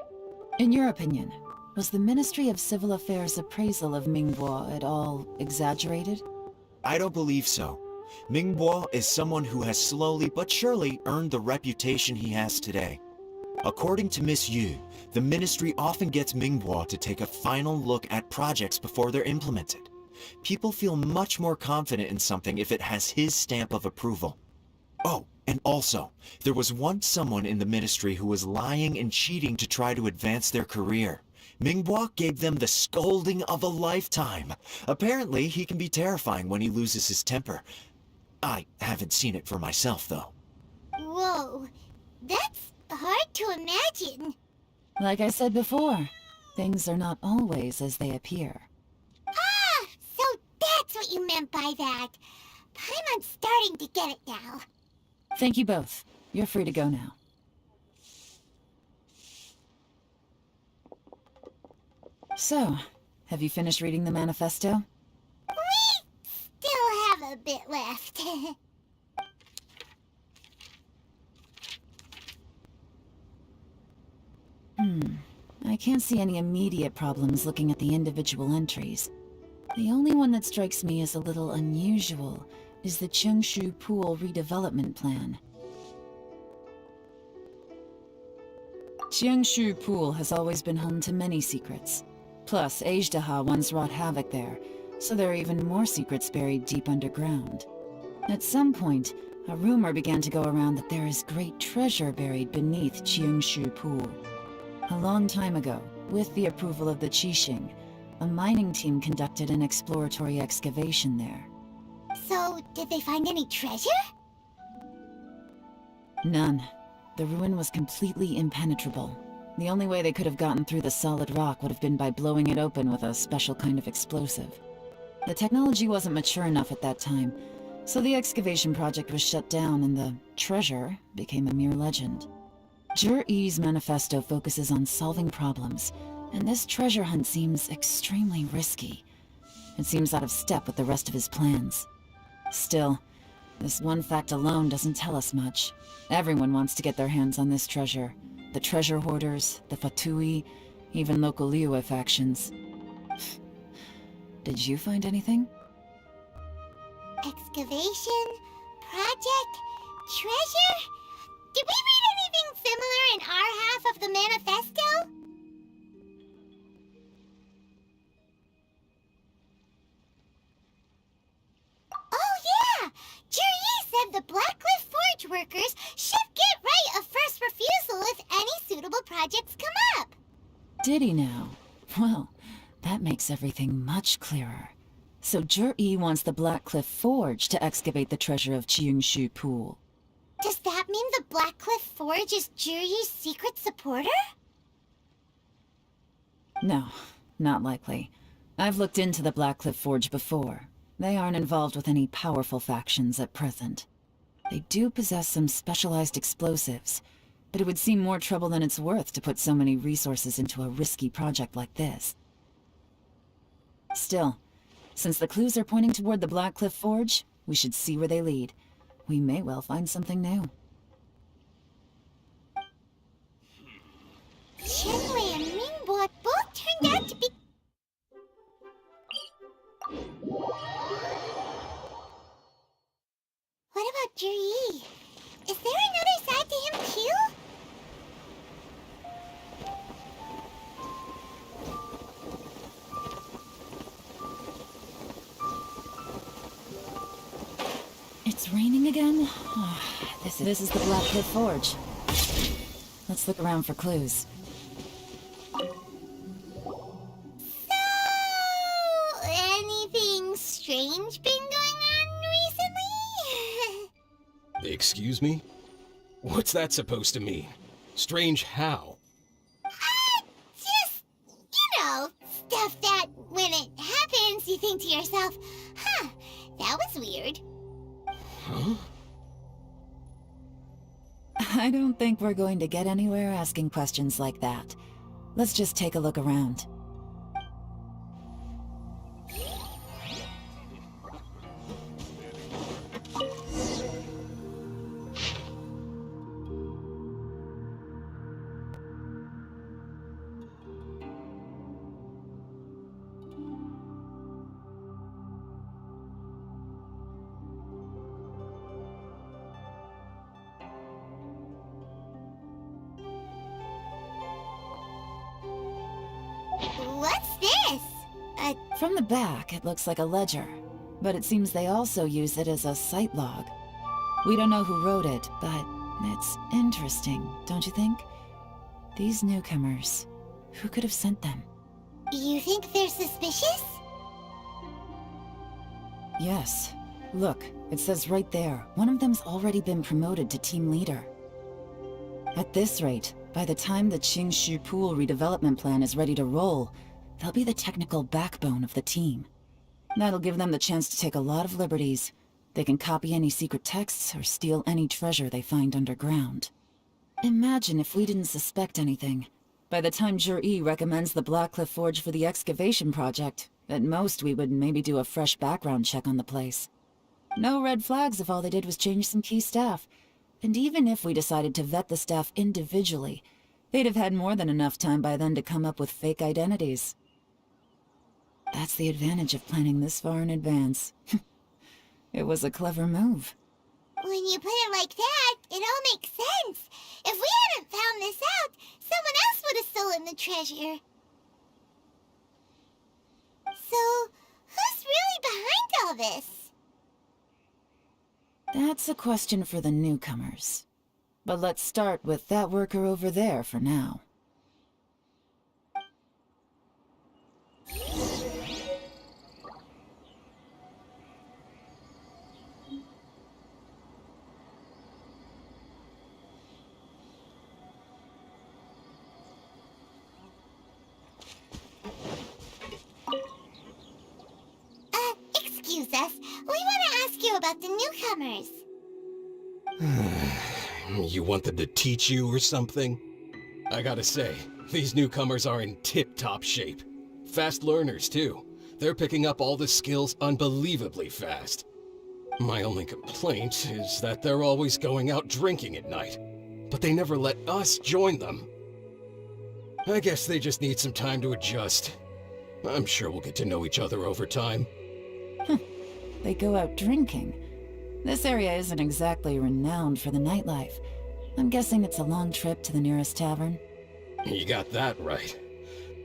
In your opinion, was the Ministry of Civil Affairs' appraisal of Mingbua at all exaggerated? I don't believe so. Mingbua is someone who has slowly but surely earned the reputation he has today. According to Miss Yu, the Ministry often gets Mingbua to take a final look at projects before they're implemented. People feel much more confident in something if it has his stamp of approval. Oh, and also, there was once someone in the Ministry who was lying and cheating to try to advance their career. Mingbua gave them the scolding of a lifetime. Apparently, he can be terrifying when he loses his temper. I haven't seen it for myself, though. Whoa, that's hard to imagine. Like I said before, things are not always as they appear. Ah, so that's what you meant by that. I'm starting to get it now. Thank you both. You're free to go now. So, have you finished reading the manifesto? We still have a bit left. I can't see any immediate problems looking at the individual entries. The only one that strikes me as a little unusual is the Chengshu Pool redevelopment plan. Chengshu Pool has always been home to many secrets. Plus, Ajdaha once wrought havoc there, so there are even more secrets buried deep underground. At some point, a rumor began to go around that there is great treasure buried beneath Chengshu Pool. A long time ago, with the approval of the Qixing, a mining team conducted an exploratory excavation there. So, did they find any treasure? None. The ruin was completely impenetrable. The only way they could have gotten through the solid rock would have been by blowing it open with a special kind of explosive. The technology wasn't mature enough at that time, so the excavation project was shut down and the treasure became a mere legend. Zhi-Yi's manifesto focuses on solving problems, and this treasure hunt seems extremely risky. It seems out of step with the rest of his plans. Still, this one fact alone doesn't tell us much. Everyone wants to get their hands on this treasure. The treasure hoarders, the Fatui, even local Liyue factions. Did you find anything? Excavation, project, treasure? Did we read anything similar in our half of the manifesto? Oh yeah! Juri said the Blackcliff Forge workers should get right of first refusal if any suitable projects come up. Did he now? Well, that makes everything much clearer. So Juri wants the Blackcliff Forge to excavate the treasure of Qingshu Pool. Does that mean the Blackcliff Forge is Juri's secret supporter? No, not likely. I've looked into the Blackcliff Forge before. They aren't involved with any powerful factions at present. They do possess some specialized explosives, but it would seem more trouble than it's worth to put so many resources into a risky project like this. Still, since the clues are pointing toward the Blackcliff Forge, we should see where they lead. We may well find something new. Qianwei and Mingbo both turned out to be... What about Juri? Is there another side to him too? It's raining again? This is the Blackcliff Forge. Let's look around for clues. So, anything strange been going on recently? Excuse me? What's that supposed to mean? Strange how? Just, stuff that when it happens, you think to yourself, huh, that was weird. Huh? I don't think we're going to get anywhere asking questions like that. Let's just take a look around. What's this? From the back, it looks like a ledger, but it seems they also use it as a site log. We don't know who wrote it, but it's interesting, don't you think? These newcomers, who could have sent them? You think they're suspicious? Yes. Look, it says right there, one of them's already been promoted to team leader. At this rate, by the time the Qingshu Pool redevelopment plan is ready to roll, they'll be the technical backbone of the team. That'll give them the chance to take a lot of liberties. They can copy any secret texts or steal any treasure they find underground. Imagine if we didn't suspect anything. By the time Juri recommends the Blackcliff Forge for the excavation project, at most we would maybe do a fresh background check on the place. No red flags if all they did was change some key staff. And even if we decided to vet the staff individually, they'd have had more than enough time by then to come up with fake identities. That's the advantage of planning this far in advance. It was a clever move. When you put it like that, it all makes sense. If we hadn't found this out, someone else would have stolen the treasure. So, who's really behind all this? That's a question for the newcomers. But let's start with that worker over there for now. Excuse us. We want to ask you about the newcomers. You want them to teach you or something? I gotta say, these newcomers are in tip-top shape. Fast learners, too. They're picking up all the skills unbelievably fast. My only complaint is that they're always going out drinking at night. But they never let us join them. I guess they just need some time to adjust. I'm sure we'll get to know each other over time. They go out drinking. This area isn't exactly renowned for the nightlife. I'm guessing it's a long trip to the nearest tavern. You got that right.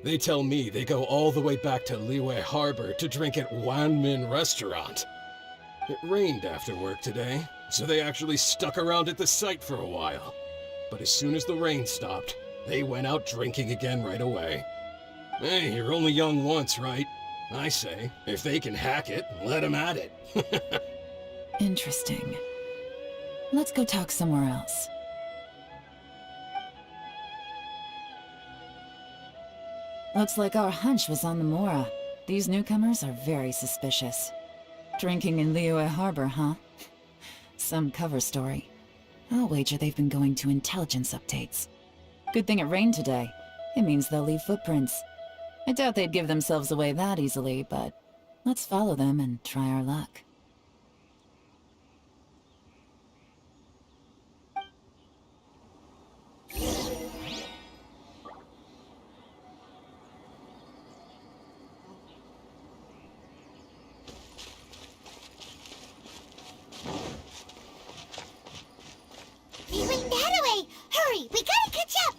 They tell me they go all the way back to Liyue Harbor to drink at Wanmin Restaurant. It rained after work today, so they actually stuck around at the site for a while. But as soon as the rain stopped, they went out drinking again right away. Hey, you're only young once, right? I say, if they can hack it, let them at it. Interesting. Let's go talk somewhere else. Looks like our hunch was on the Mora. These newcomers are very suspicious. Drinking in Liyue Harbor, huh? Some cover story. I'll wager they've been going to intelligence updates. Good thing it rained today. It means they'll leave footprints. I doubt they'd give themselves away that easily, but let's follow them and try our luck. They went that way! Hurry, we gotta catch up!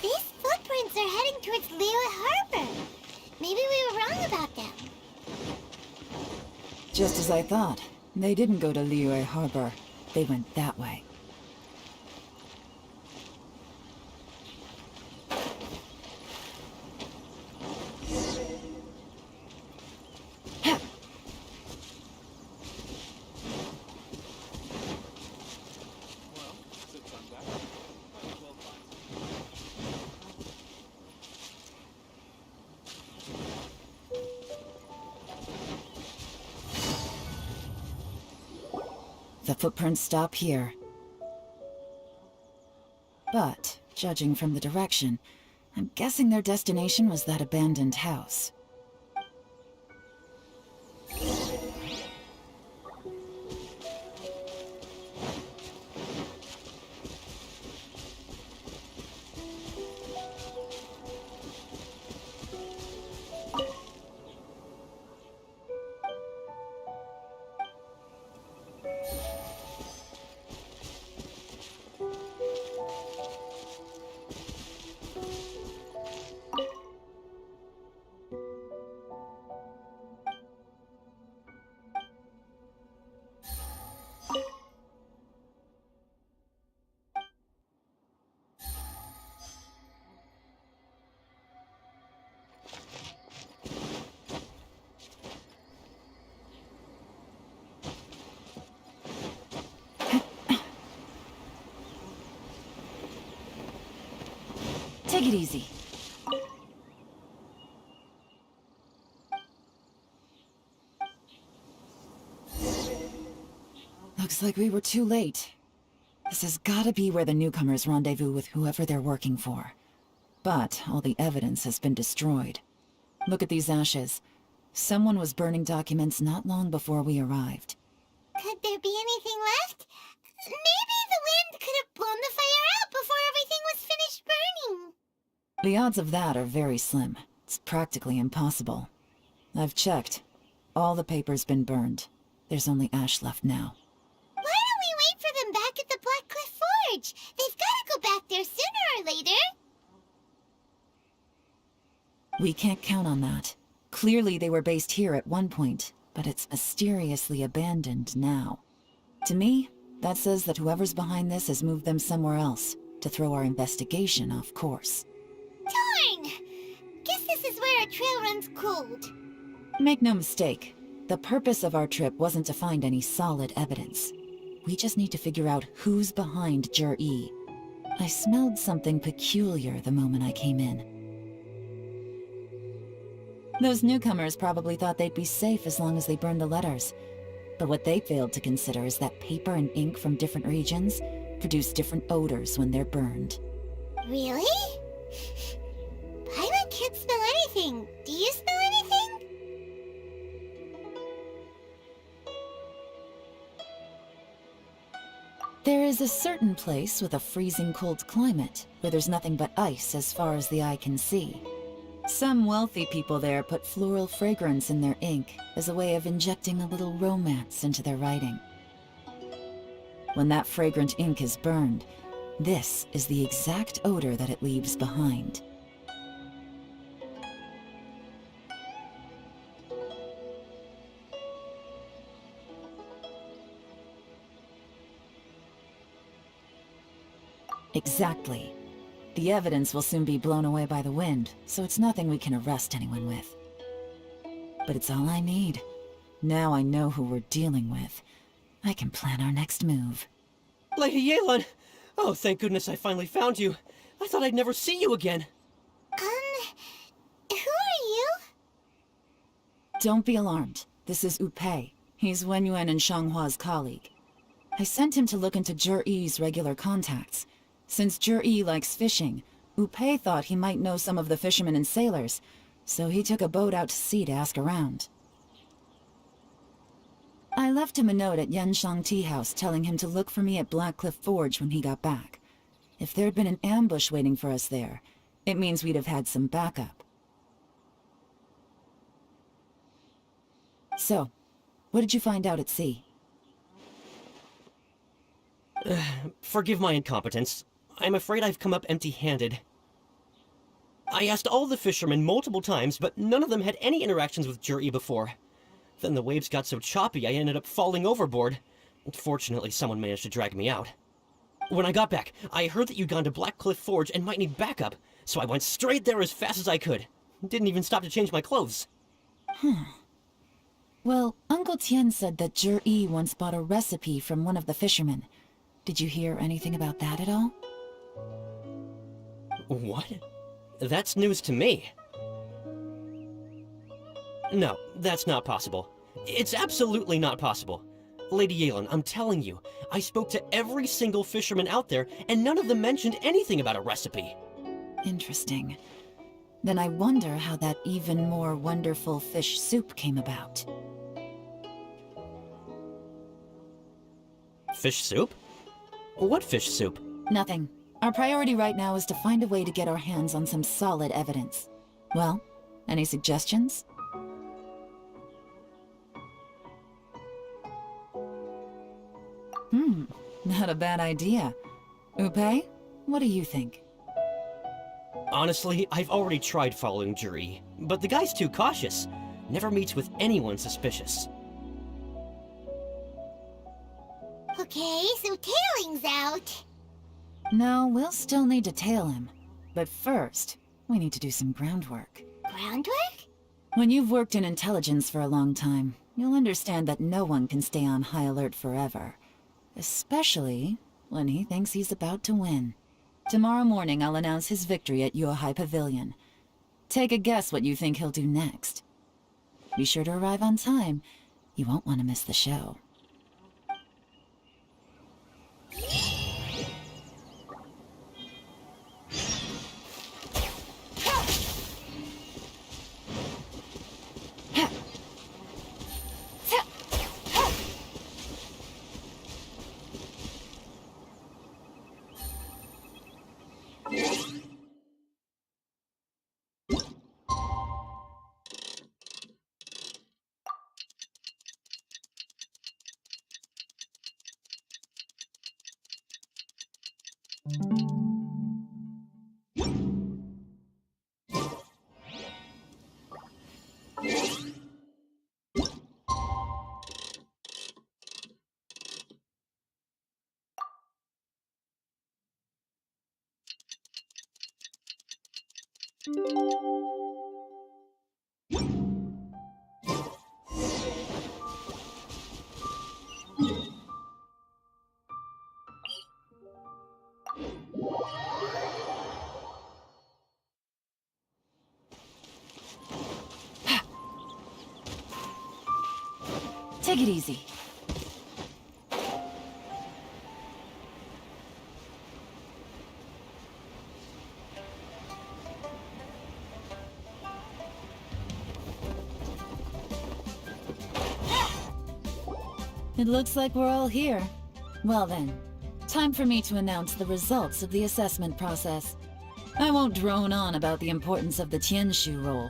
These footprints are heading towards Liyue Harbor. Maybe we were wrong about them. Just as I thought. They didn't go to Liyue Harbor. They went that way. The footprints stop here. But, judging from the direction, I'm guessing their destination was that abandoned house. Take it easy. Looks like we were too late. This has gotta be where the newcomers rendezvous with whoever they're working for. But all the evidence has been destroyed. Look at these ashes. Someone was burning documents not long before we arrived. Could there be anything left? Maybe the wind could have blown the fire out before everything was finished burning. The odds of that are very slim. It's practically impossible. I've checked. All the paper's been burned. There's only ash left now. Why don't we wait for them back at the Black Cliff Forge? They've got to go back there sooner or later. We can't count on that. Clearly they were based here at one point, but it's mysteriously abandoned now. To me, that says that whoever's behind this has moved them somewhere else, to throw our investigation off course. Darn! Guess this is where our trail runs cold. Make no mistake, the purpose of our trip wasn't to find any solid evidence. We just need to figure out who's behind Jur-E. I smelled something peculiar the moment I came in. Those newcomers probably thought they'd be safe as long as they burned the letters. But what they failed to consider is that paper and ink from different regions produce different odors when they're burned. Really? Paimon can't smell anything. Do you smell anything? There is a certain place with a freezing cold climate where there's nothing but ice as far as the eye can see. Some wealthy people there put floral fragrance in their ink as a way of injecting a little romance into their writing. When that fragrant ink is burned, this is the exact odor that it leaves behind. Exactly. The evidence will soon be blown away by the wind, so it's nothing we can arrest anyone with. But it's all I need. Now I know who we're dealing with. I can plan our next move. Lady Yelan! Oh, thank goodness I finally found you. I thought I'd never see you again. Who are you? Don't be alarmed. This is Upei. He's Wenyuan and Shanghua's colleague. I sent him to look into Zhi-Yi's regular contacts. Since Zhi-Yi likes fishing, Upei thought he might know some of the fishermen and sailors, so he took a boat out to sea to ask around. I left him a note at Yanshang Tea House telling him to look for me at Blackcliff Forge when he got back. If there'd been an ambush waiting for us there, it means we'd have had some backup. So, what did you find out at sea? Forgive my incompetence. I'm afraid I've come up empty-handed. I asked all the fishermen multiple times, but none of them had any interactions with Zhi-Yi before. Then the waves got so choppy I ended up falling overboard. Fortunately, someone managed to drag me out. When I got back, I heard that you'd gone to Blackcliff Forge and might need backup, so I went straight there as fast as I could. Didn't even stop to change my clothes. Well, Uncle Tian said that Zhi-Yi once bought a recipe from one of the fishermen. Did you hear anything about that at all? What? That's news to me. No, that's not possible. It's absolutely not possible. Lady Yelan, I'm telling you, I spoke to every single fisherman out there, and none of them mentioned anything about a recipe. Interesting. Then I wonder how that even more wonderful fish soup came about. Fish soup? What fish soup? Nothing. Our priority right now is to find a way to get our hands on some solid evidence. Well, any suggestions? Not a bad idea. Upei, what do you think? Honestly, I've already tried following Zhi-Yi, but the guy's too cautious. Never meets with anyone suspicious. Okay, so tailing's out. No, we'll still need to tail him. But first, we need to do some groundwork. Groundwork? When you've worked in intelligence for a long time, you'll understand that no one can stay on high alert forever. Especially when he thinks he's about to win. Tomorrow morning, I'll announce his victory at Yohai Pavilion. Take a guess what you think he'll do next. Be sure to arrive on time. You won't want to miss the show. Take it easy. It looks like we're all here. Well then, time for me to announce the results of the assessment process. I won't drone on about the importance of the Tianshu role.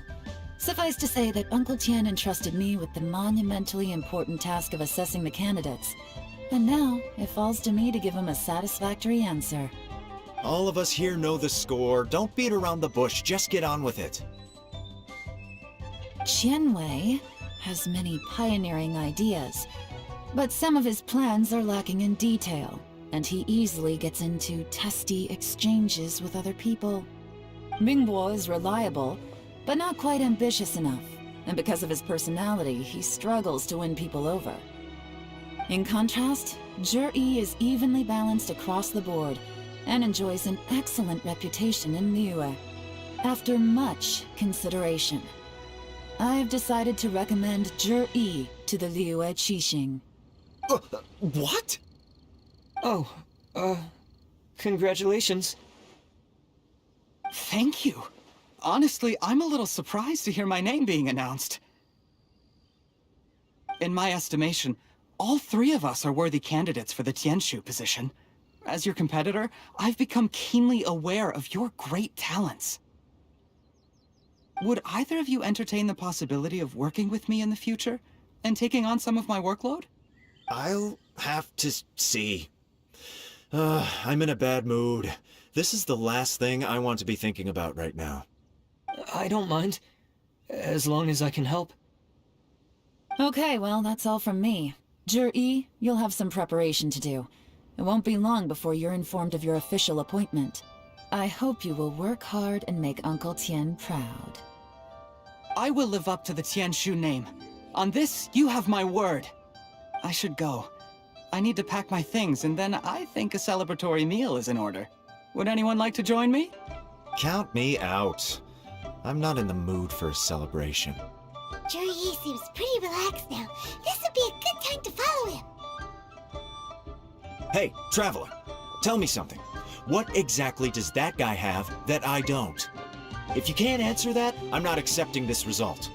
Suffice to say that Uncle Tian entrusted me with the monumentally important task of assessing the candidates. And now, it falls to me to give him a satisfactory answer. All of us here know the score. Don't beat around the bush, just get on with it. Qianwei has many pioneering ideas, but some of his plans are lacking in detail, and he easily gets into testy exchanges with other people. Mingbo is reliable, but not quite ambitious enough, and because of his personality, he struggles to win people over. In contrast, Zhi is evenly balanced across the board, and enjoys an excellent reputation in Liyue. After much consideration, I've decided to recommend Zhi to the Liyue Qixing. What? Oh, congratulations. Thank you. Honestly, I'm a little surprised to hear my name being announced. In my estimation, all three of us are worthy candidates for the Tianshu position. As your competitor, I've become keenly aware of your great talents. Would either of you entertain the possibility of working with me in the future and taking on some of my workload? I'll have to see. I'm in a bad mood. This is the last thing I want to be thinking about right now. I don't mind, as long as I can help. Okay, well, that's all from me. Zhi, you'll have some preparation to do. It won't be long before you're informed of your official appointment. I hope you will work hard and make Uncle Tian proud. I will live up to the Tianshu name. On this, you have my word. I should go. I need to pack my things, and then I think a celebratory meal is in order. Would anyone like to join me? Count me out. I'm not in the mood for a celebration. Zhi seems pretty relaxed now. This would be a good time to follow him. Hey, Traveler, tell me something. What exactly does that guy have that I don't? If you can't answer that, I'm not accepting this result.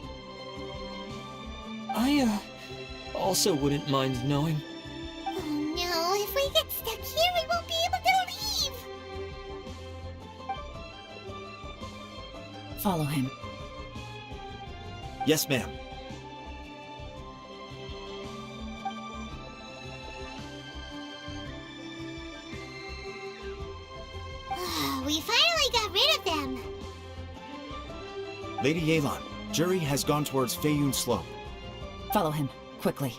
I, also wouldn't mind knowing. Oh no, if we get stuck here, we won't be able to leave. Follow him. Yes, ma'am. We finally got rid of them. Lady Yelan, Zhi has gone towards Feiyun Slope. Follow him, quickly.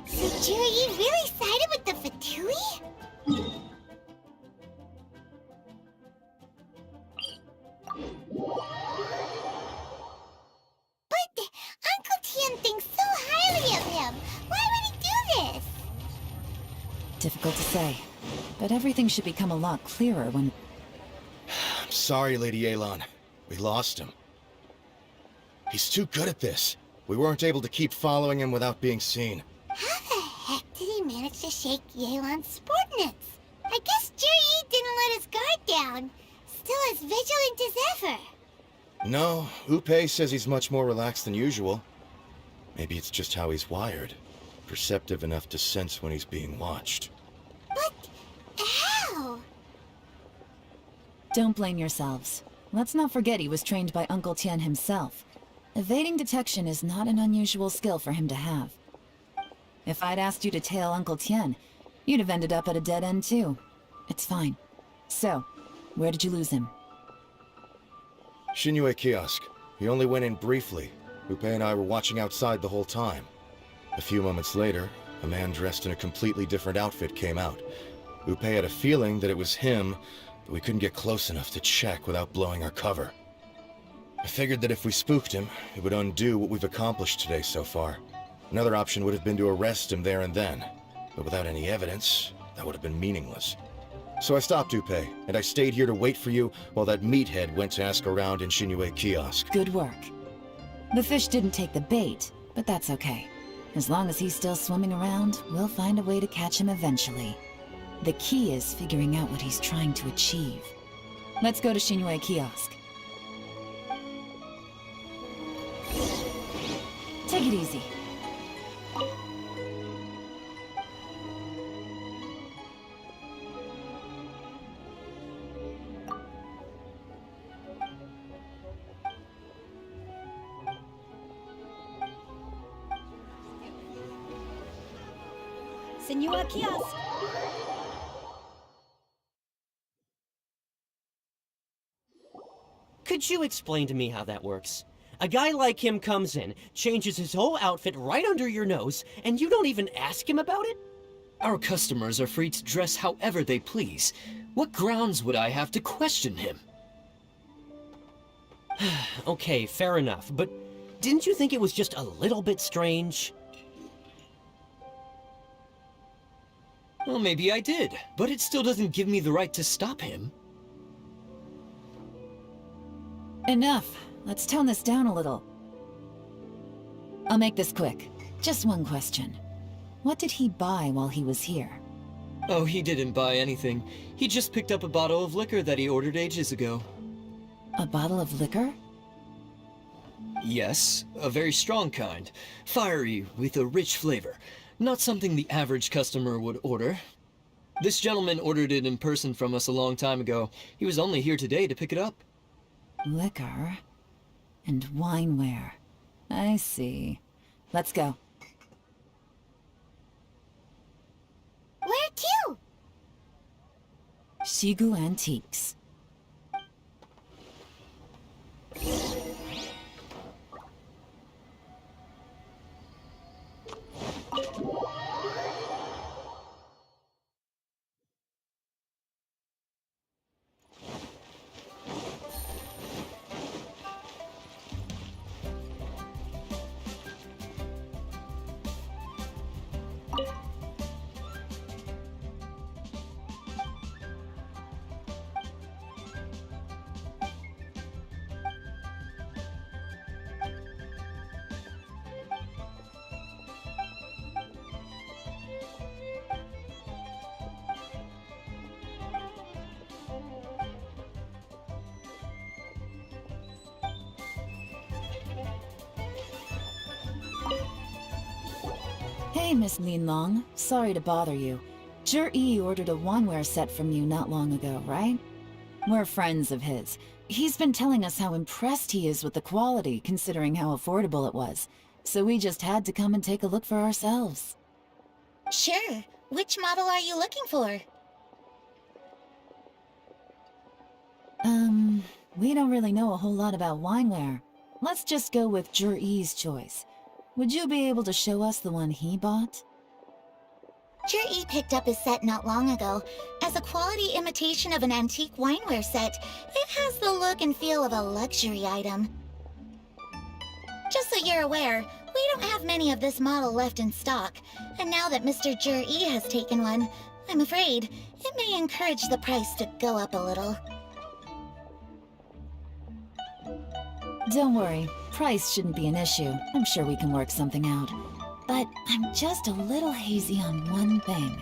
So Zhi really sided with the Fatui? But Uncle Tian thinks so highly of him. Why would he do this? Difficult to say, but everything should become a lot clearer when... I'm sorry, Lady Yelan. We lost him. He's too good at this. We weren't able to keep following him without being seen. How the heck did he manage to shake Yelan's subordinates? I guess Zhi didn't let his guard down. Still as vigilant as ever. No, Upei says he's much more relaxed than usual. Maybe it's just how he's wired. Perceptive enough to sense when he's being watched. But how? Don't blame yourselves. Let's not forget he was trained by Uncle Tian himself. Evading detection is not an unusual skill for him to have. If I'd asked you to tail Uncle Tian, you'd have ended up at a dead end too. It's fine. So, where did you lose him? Xinyue Kiosk. He only went in briefly. Upei and I were watching outside the whole time. A few moments later, a man dressed in a completely different outfit came out. Upei had a feeling that it was him, but we couldn't get close enough to check without blowing our cover. I figured that if we spooked him, it would undo what we've accomplished today so far. Another option would have been to arrest him there and then, but without any evidence, that would have been meaningless. So I stopped Upei, and I stayed here to wait for you while that meathead went to ask around in Xinyue Kiosk. Good work. The fish didn't take the bait, but that's okay. As long as he's still swimming around, we'll find a way to catch him eventually. The key is figuring out what he's trying to achieve. Let's go to Xinyue Kiosk. Take it easy. Senor Kiosk. Could you explain to me how that works? A guy like him comes in, changes his whole outfit right under your nose, and you don't even ask him about it? Our customers are free to dress however they please. What grounds would I have to question him? Okay, fair enough, but didn't you think it was just a little bit strange? Well, maybe I did, but it still doesn't give me the right to stop him. Enough. Let's tone this down a little. I'll make this quick. Just one question. What did he buy while he was here? Oh, he didn't buy anything. He just picked up a bottle of liquor that he ordered ages ago. A bottle of liquor? Yes, a very strong kind. Fiery, with a rich flavor. Not something the average customer would order. This gentleman ordered it in person from us a long time ago. He was only here today to pick it up. Liquor and wineware. I see. Let's go. Where to? Shigu Antiques. Hey, Miss Linlong. Sorry to bother you. Zhi ordered a wineware set from you not long ago, right? We're friends of his. He's been telling us how impressed he is with the quality, considering how affordable it was. So we just had to come and take a look for ourselves. Sure. Which model are you looking for? We don't really know a whole lot about wineware. Let's just go with Zhi's choice. Would you be able to show us the one he bought? Zhi picked up his set not long ago. As a quality imitation of an antique wineware set, it has the look and feel of a luxury item. Just so you're aware, we don't have many of this model left in stock, and now that Mr. Zhi has taken one, I'm afraid it may encourage the price to go up a little. Don't worry, price shouldn't be an issue. I'm sure we can work something out. But I'm just a little hazy on one thing.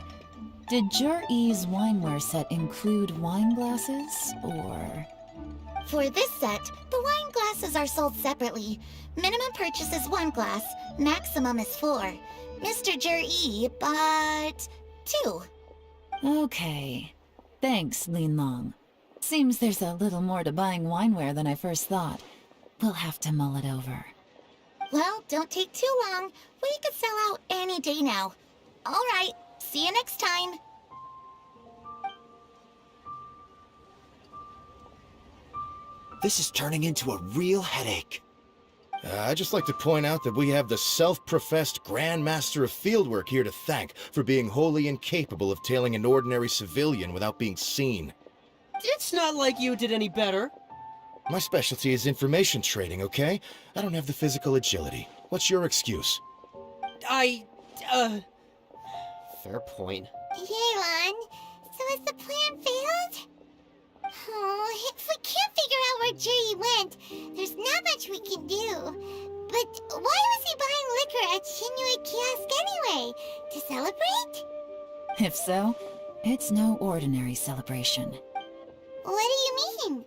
Did Zhi's wineware set include wine glasses, or...? For this set, the wine glasses are sold separately. Minimum purchase is 1 glass, maximum is 4. Mr. Zhi bought 2. Okay. Thanks, Linlong. Seems there's a little more to buying wineware than I first thought. We'll have to mull it over. Well, don't take too long. We could sell out any day now. All right, see you next time. This is turning into a real headache. I'd just like to point out that we have the self-professed Grand Master of Fieldwork here to thank for being wholly incapable of tailing an ordinary civilian without being seen. It's not like you did any better. My specialty is information trading, okay? I don't have the physical agility. What's your excuse? Fair point. Yelan, so has the plan failed? Oh, if we can't figure out where Zhi went, there's not much we can do. But why was he buying liquor at Shinui Kiosk anyway? To celebrate? If so, it's no ordinary celebration. What do you mean?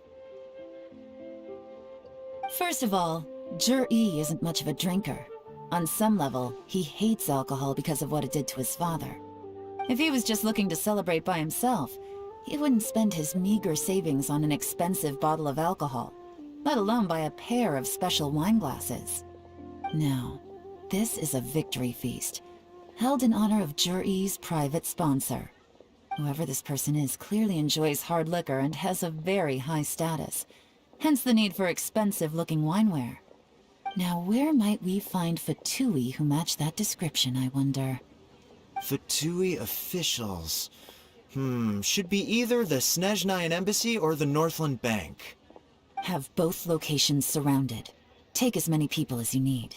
First of all, Zhi isn't much of a drinker. On some level, he hates alcohol because of what it did to his father. If he was just looking to celebrate by himself, he wouldn't spend his meager savings on an expensive bottle of alcohol, let alone buy a pair of special wine glasses. No, this is a victory feast. held in honor of Juri's private sponsor. Whoever this person is clearly enjoys hard liquor and has a very high status, hence the need for expensive-looking wineware. Now, where might we find Fatui who match that description, I wonder? Fatui officials. Should be either the Snezhnayan Embassy or the Northland Bank. Have both locations surrounded. Take as many people as you need.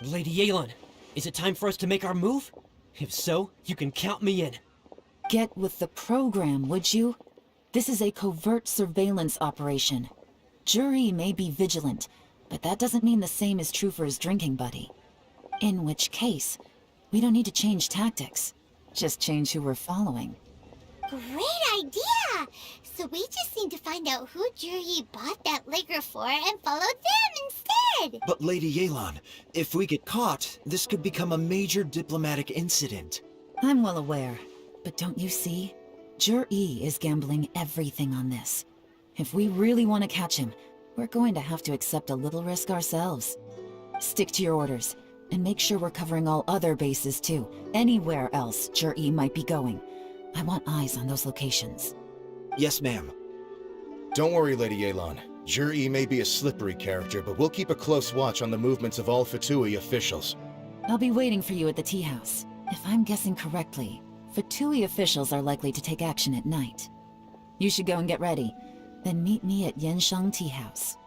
Lady Yelan, is it time for us to make our move? If so, you can count me in. Get with the program, would you? This is a covert surveillance operation. Juri may be vigilant, but that doesn't mean the same is true for his drinking buddy. In which case, we don't need to change tactics. Just change who we're following. Great idea! So we just need to find out who Juri bought that liquor for and follow them instead! But Lady Yelan, if we get caught, this could become a major diplomatic incident. I'm well aware, but don't you see? Juri is gambling everything on this. If we really want to catch him, we're going to have to accept a little risk ourselves. Stick to your orders, and make sure we're covering all other bases too. Anywhere else Juri might be going. I want eyes on those locations. Yes, ma'am. Don't worry, Lady Yelan. Juri may be a slippery character, but we'll keep a close watch on the movements of all Fatui officials. I'll be waiting for you at the tea house. If I'm guessing correctly, Fatui officials are likely to take action at night. You should go and get ready. Then meet me at Yansheng Tea House.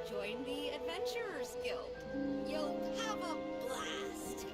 Join the Adventurers Guild. You'll have a blast.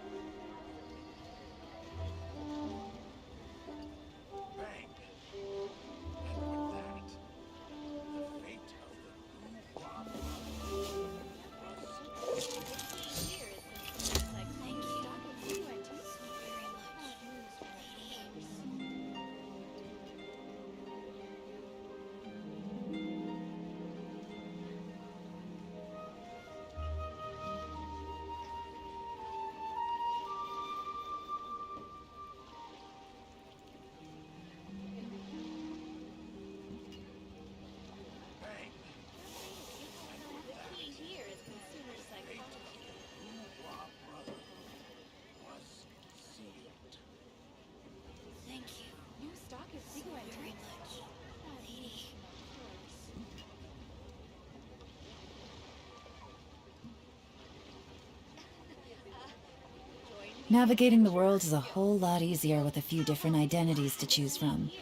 Navigating the world is a whole lot easier with a few different identities to choose from.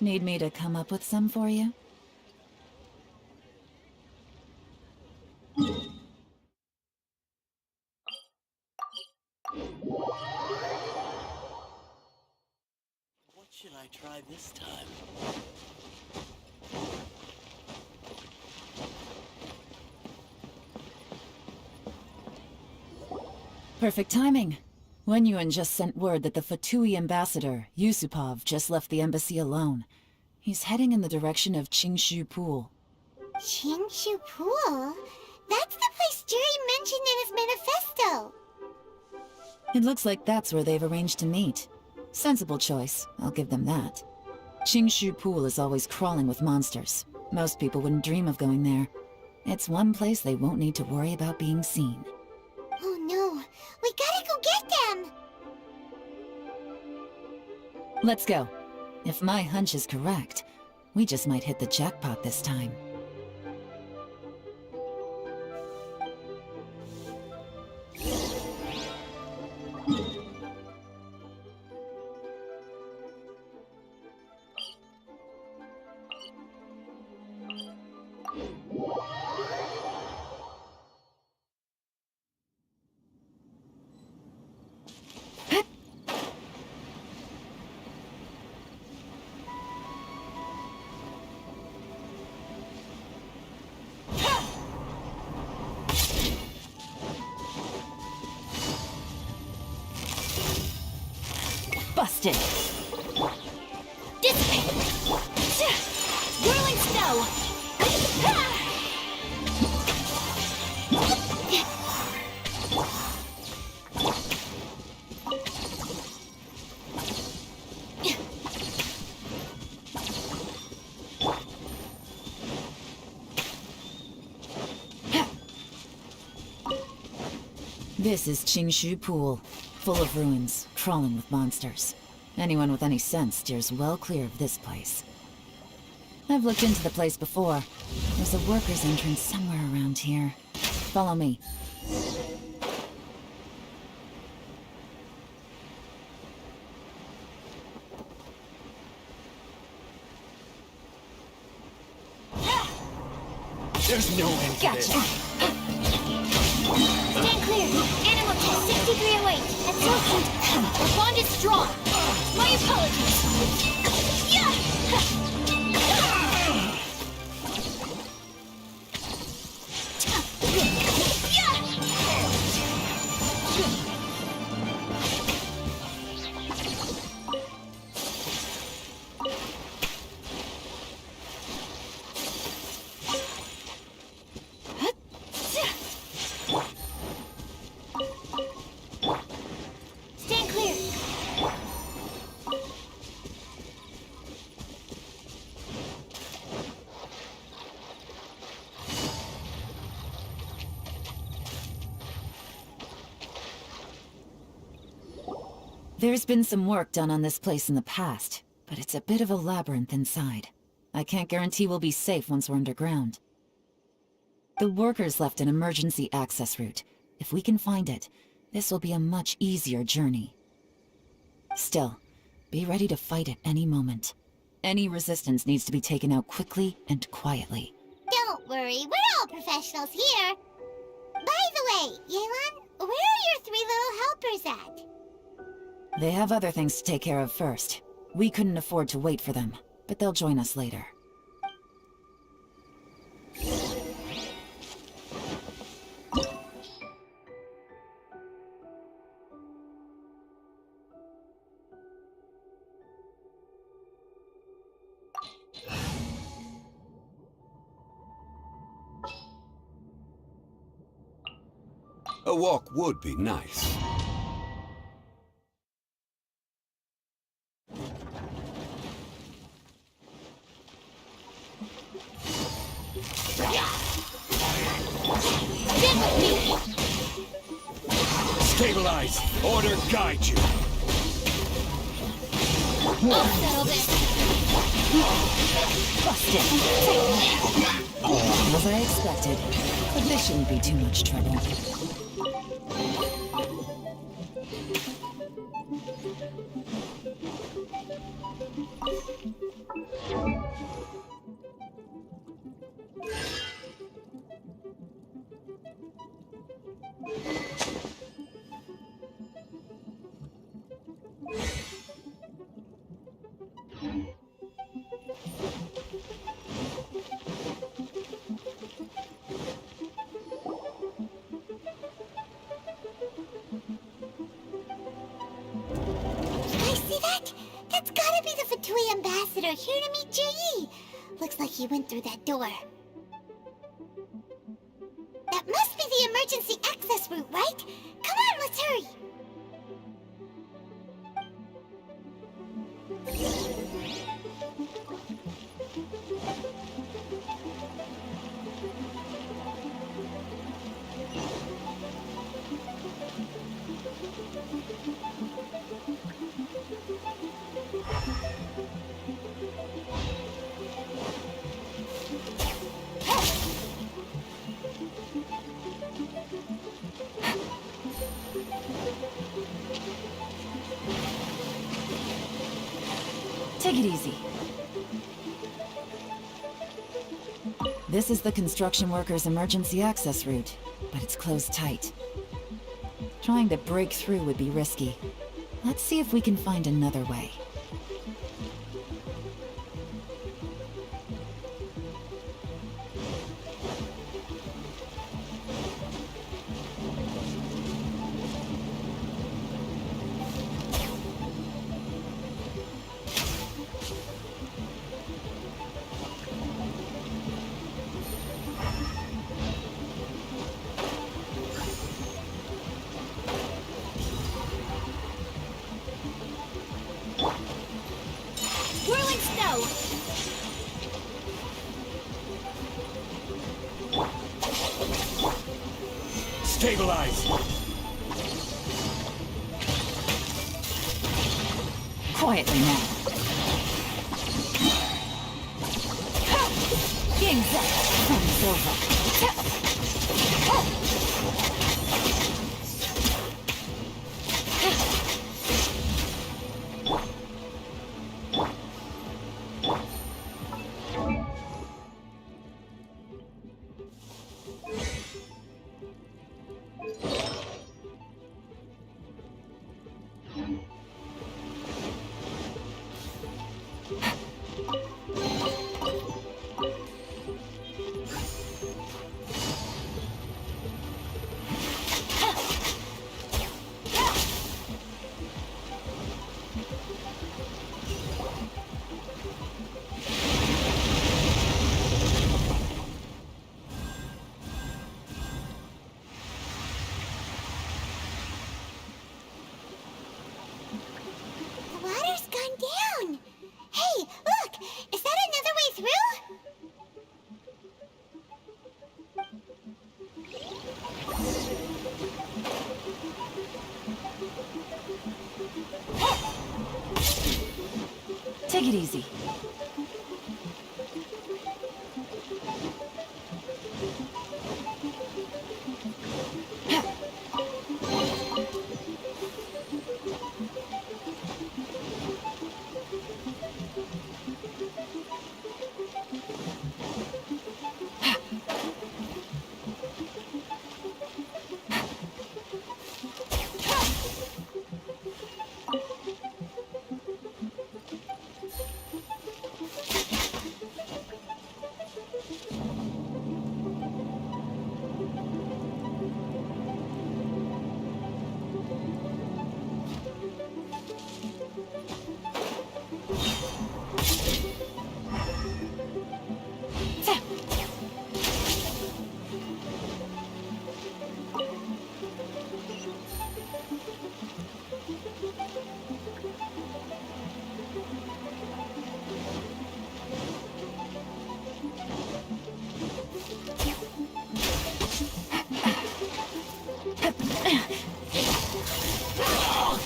Need me to come up with some for you? What should I try this time? Perfect timing. Wenyuan just sent word that the Fatui ambassador, Yusupov, just left the embassy alone. He's heading in the direction of Qingshu Pool. Qingshu Pool? That's the place Juri mentioned in his manifesto! It looks like that's where they've arranged to meet. Sensible choice, I'll give them that. Qingshu Pool is always crawling with monsters. Most people wouldn't dream of going there. It's one place they won't need to worry about being seen. Oh no, we gotta go get them! Let's go. If my hunch is correct, we just might hit the jackpot this time. Busted! Dissipate! Whirling snow! This is Qingshu Pool, full of ruins, crawling with monsters. Anyone with any sense steers well clear of this place. I've looked into the place before. There's a worker's entrance somewhere around here. Follow me. There's no end to Gotcha. this. Stand clear. Animal test 6308. At Soul Our bond is strong. My apologies. Yeah! Stand clear. There's been some work done on this place in the past, but it's a bit of a labyrinth inside. I can't guarantee we'll be safe once we're underground. The workers left an emergency access route. If we can find it, this will be a much easier journey. Still, be ready to fight at any moment. Any resistance needs to be taken out quickly and quietly. Don't worry, we're all professionals here. By the way, Yelan, where are your 3 little helpers at? They have other things to take care of first. We couldn't afford to wait for them, but they'll join us later. A walk would be nice. Stand with me! Stabilize! Order guide you! I'll settle this. Busted! As I expected, but this shouldn't be too much trouble. Ambassador here to meet Ji. Looks like he went through that door. That must be the emergency access route, right? Come on, let's hurry. Take it easy. This is the construction workers' emergency access route, but it's closed tight. Trying to break through would be risky. Let's see if we can find another way. Whirling snow! Stabilize! Quietly now. Game's up. Fun's over. The water's gone down. Hey, look! Is that another way through? Take it easy.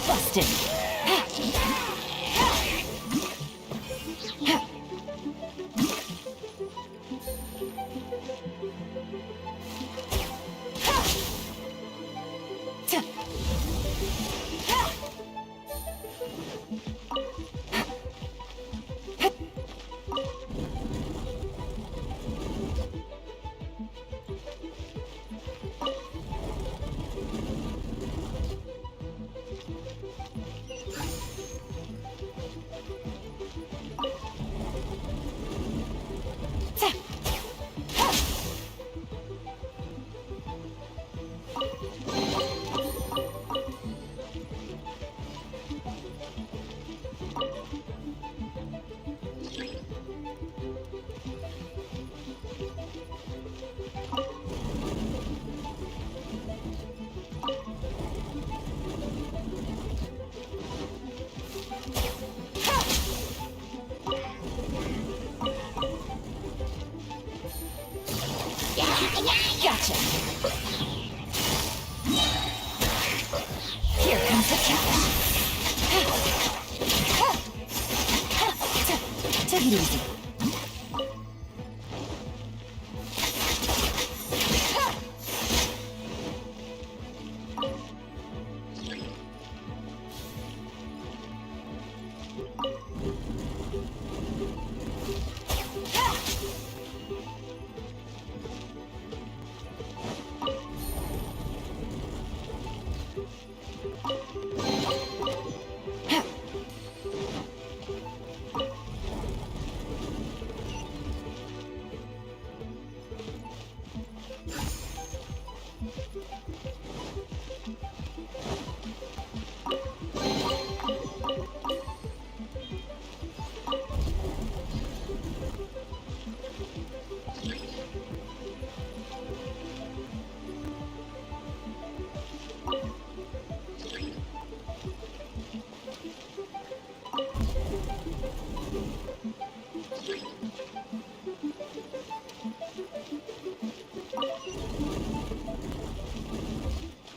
Busted. Gotcha. Here comes the catch. Take it easy.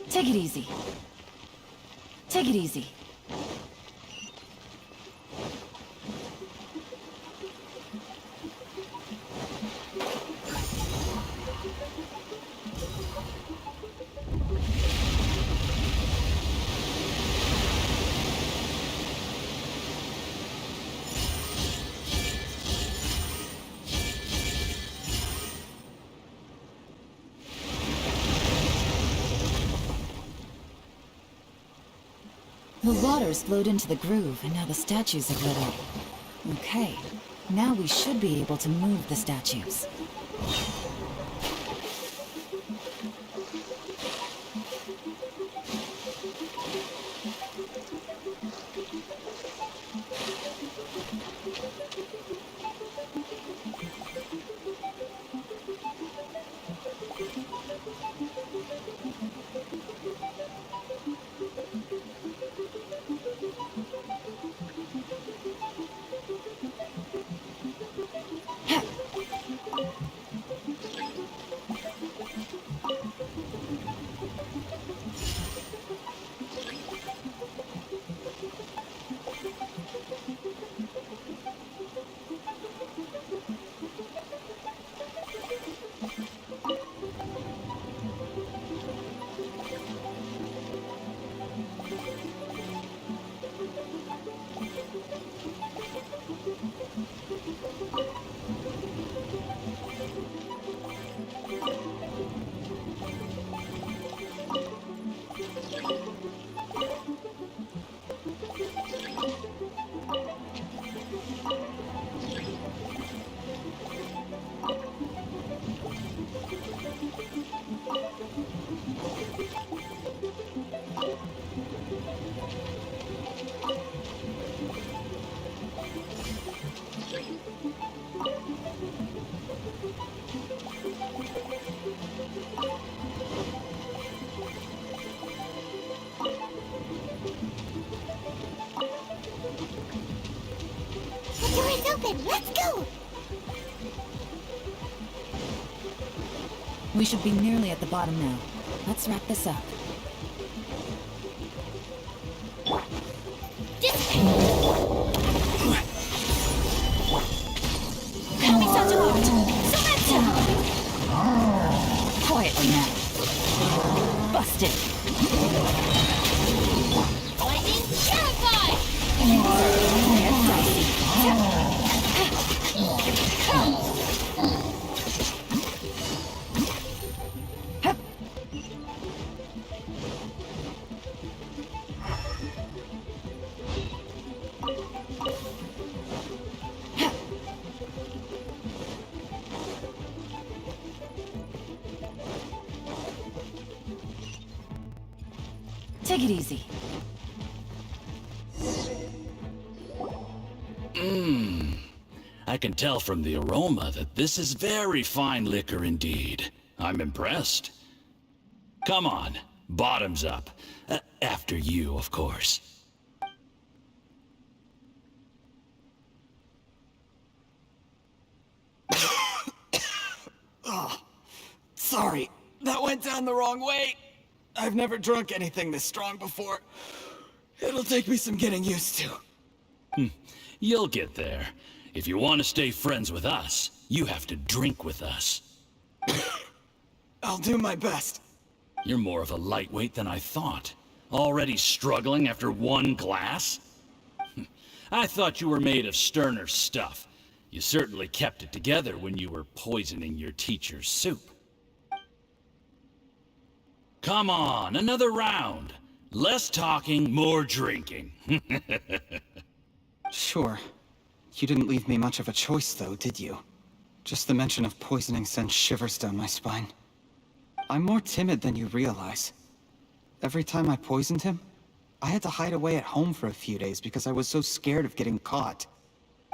Take it easy. Take it easy. The water's flowed into the groove, and now the statues have lit up. Okay, now we should be able to move the statues. The door is open. Let's go. We should be nearly at the bottom now. Let's wrap this up. Quietly now. Busted. Lightning terrified! Take it easy. I can tell from the aroma that this is very fine liquor indeed. I'm impressed. Come on, bottoms up. After you, of course. Oh, sorry. That went down the wrong way. I've never drunk anything this strong before. It'll take me some getting used to. You'll get there. If you want to stay friends with us, you have to drink with us. I'll do my best. You're more of a lightweight than I thought. Already struggling after one glass? I thought you were made of sterner stuff. You certainly kept it together when you were poisoning your teacher's soup. Come on, another round. Less talking, more drinking. Sure. You didn't leave me much of a choice, though, did you? Just the mention of poisoning sends shivers down my spine. I'm more timid than you realize. Every time I poisoned him, I had to hide away at home for a few days because I was so scared of getting caught.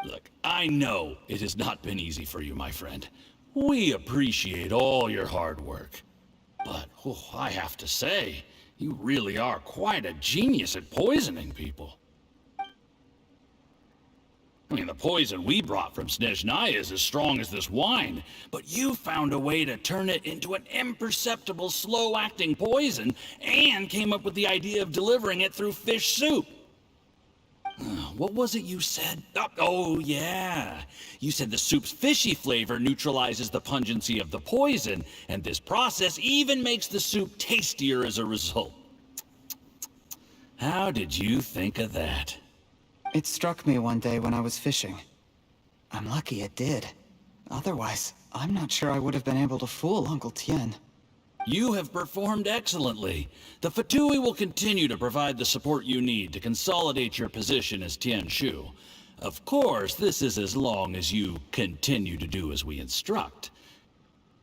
Look, I know it has not been easy for you, my friend. We appreciate all your hard work. But, I have to say, you really are quite a genius at poisoning people. I mean, the poison we brought from Snezhnaya is as strong as this wine, but you found a way to turn it into an imperceptible, slow-acting poison, and came up with the idea of delivering it through fish soup. What was it you said? Oh, yeah. You said the soup's fishy flavor neutralizes the pungency of the poison, and this process even makes the soup tastier as a result. How did you think of that? It struck me one day when I was fishing. I'm lucky it did. Otherwise, I'm not sure I would have been able to fool Uncle Tien. You have performed excellently. The Fatui will continue to provide the support you need to consolidate your position as Tianshu. Of course, this is as long as you continue to do as we instruct.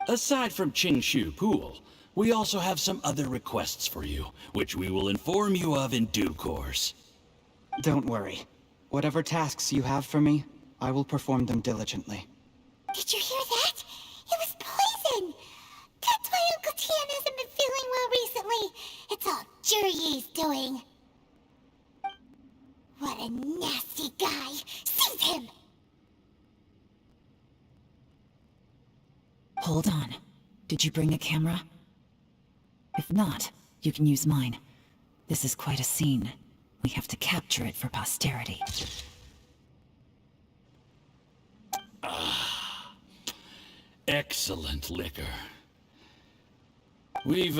Aside from Qingshu Pool, we also have some other requests for you, which we will inform you of in due course. Don't worry. Whatever tasks you have for me, I will perform them diligently. Did you hear that? It was poison! That's why Uncle Tian hasn't been feeling well recently. It's all Jurye's doing. What a nasty guy! Seize him! Hold on. Did you bring a camera? If not, you can use mine. This is quite a scene. We have to capture it for posterity. Excellent liquor. We've,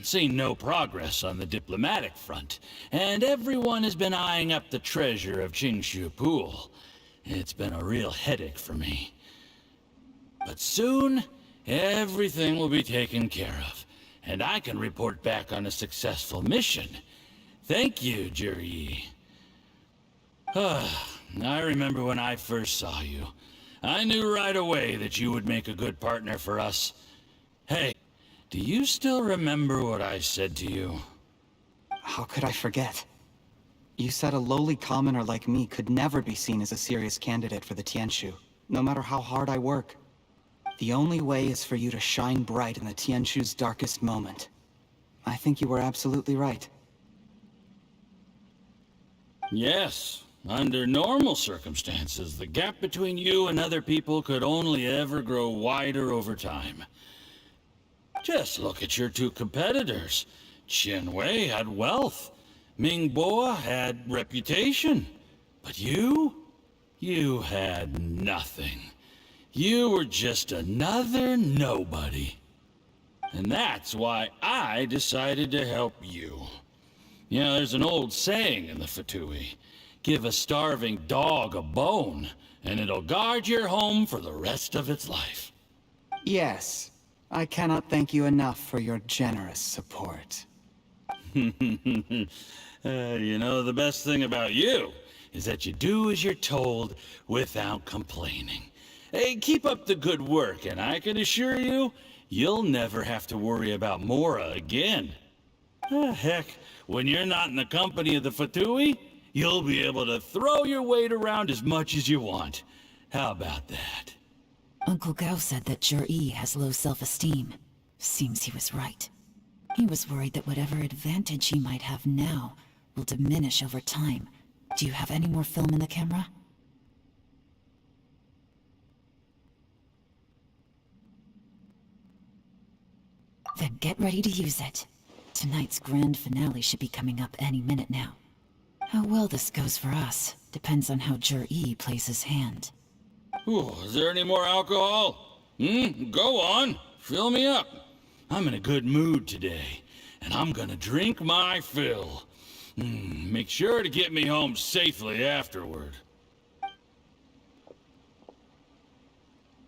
seen no progress on the diplomatic front, and everyone has been eyeing up the treasure of Qingshu Pool. It's been a real headache for me. But soon, everything will be taken care of, and I can report back on a successful mission. Thank you, Juryi. I remember when I first saw you. I knew right away that you would make a good partner for us. Hey, do you still remember what I said to you? How could I forget? You said a lowly commoner like me could never be seen as a serious candidate for the Tianshu, no matter how hard I work. The only way is for you to shine bright in the Tianshu's darkest moment. I think you were absolutely right. Yes. Under normal circumstances, the gap between you and other people could only ever grow wider over time. Just look at your two competitors. Qianwei had wealth. Mingboa had reputation. But you had nothing. You were just another nobody. And that's why I decided to help you. You know, there's an old saying in the Fatui. Give a starving dog a bone, and it'll guard your home for the rest of its life. Yes. I cannot thank you enough for your generous support. You know, the best thing about you is that you do as you're told without complaining. Hey, keep up the good work, and I can assure you, you'll never have to worry about Mora again. Heck, when you're not in the company of the Fatui, you'll be able to throw your weight around as much as you want. How about that? Uncle Gao said that Juryi has low self-esteem. Seems he was right. He was worried that whatever advantage he might have now will diminish over time. Do you have any more film in the camera? Then get ready to use it. Tonight's grand finale should be coming up any minute now. How well this goes for us depends on how Juryi plays his hand. Ooh, is there any more alcohol? Go on. Fill me up. I'm in a good mood today, and I'm gonna drink my fill. Make sure to get me home safely afterward.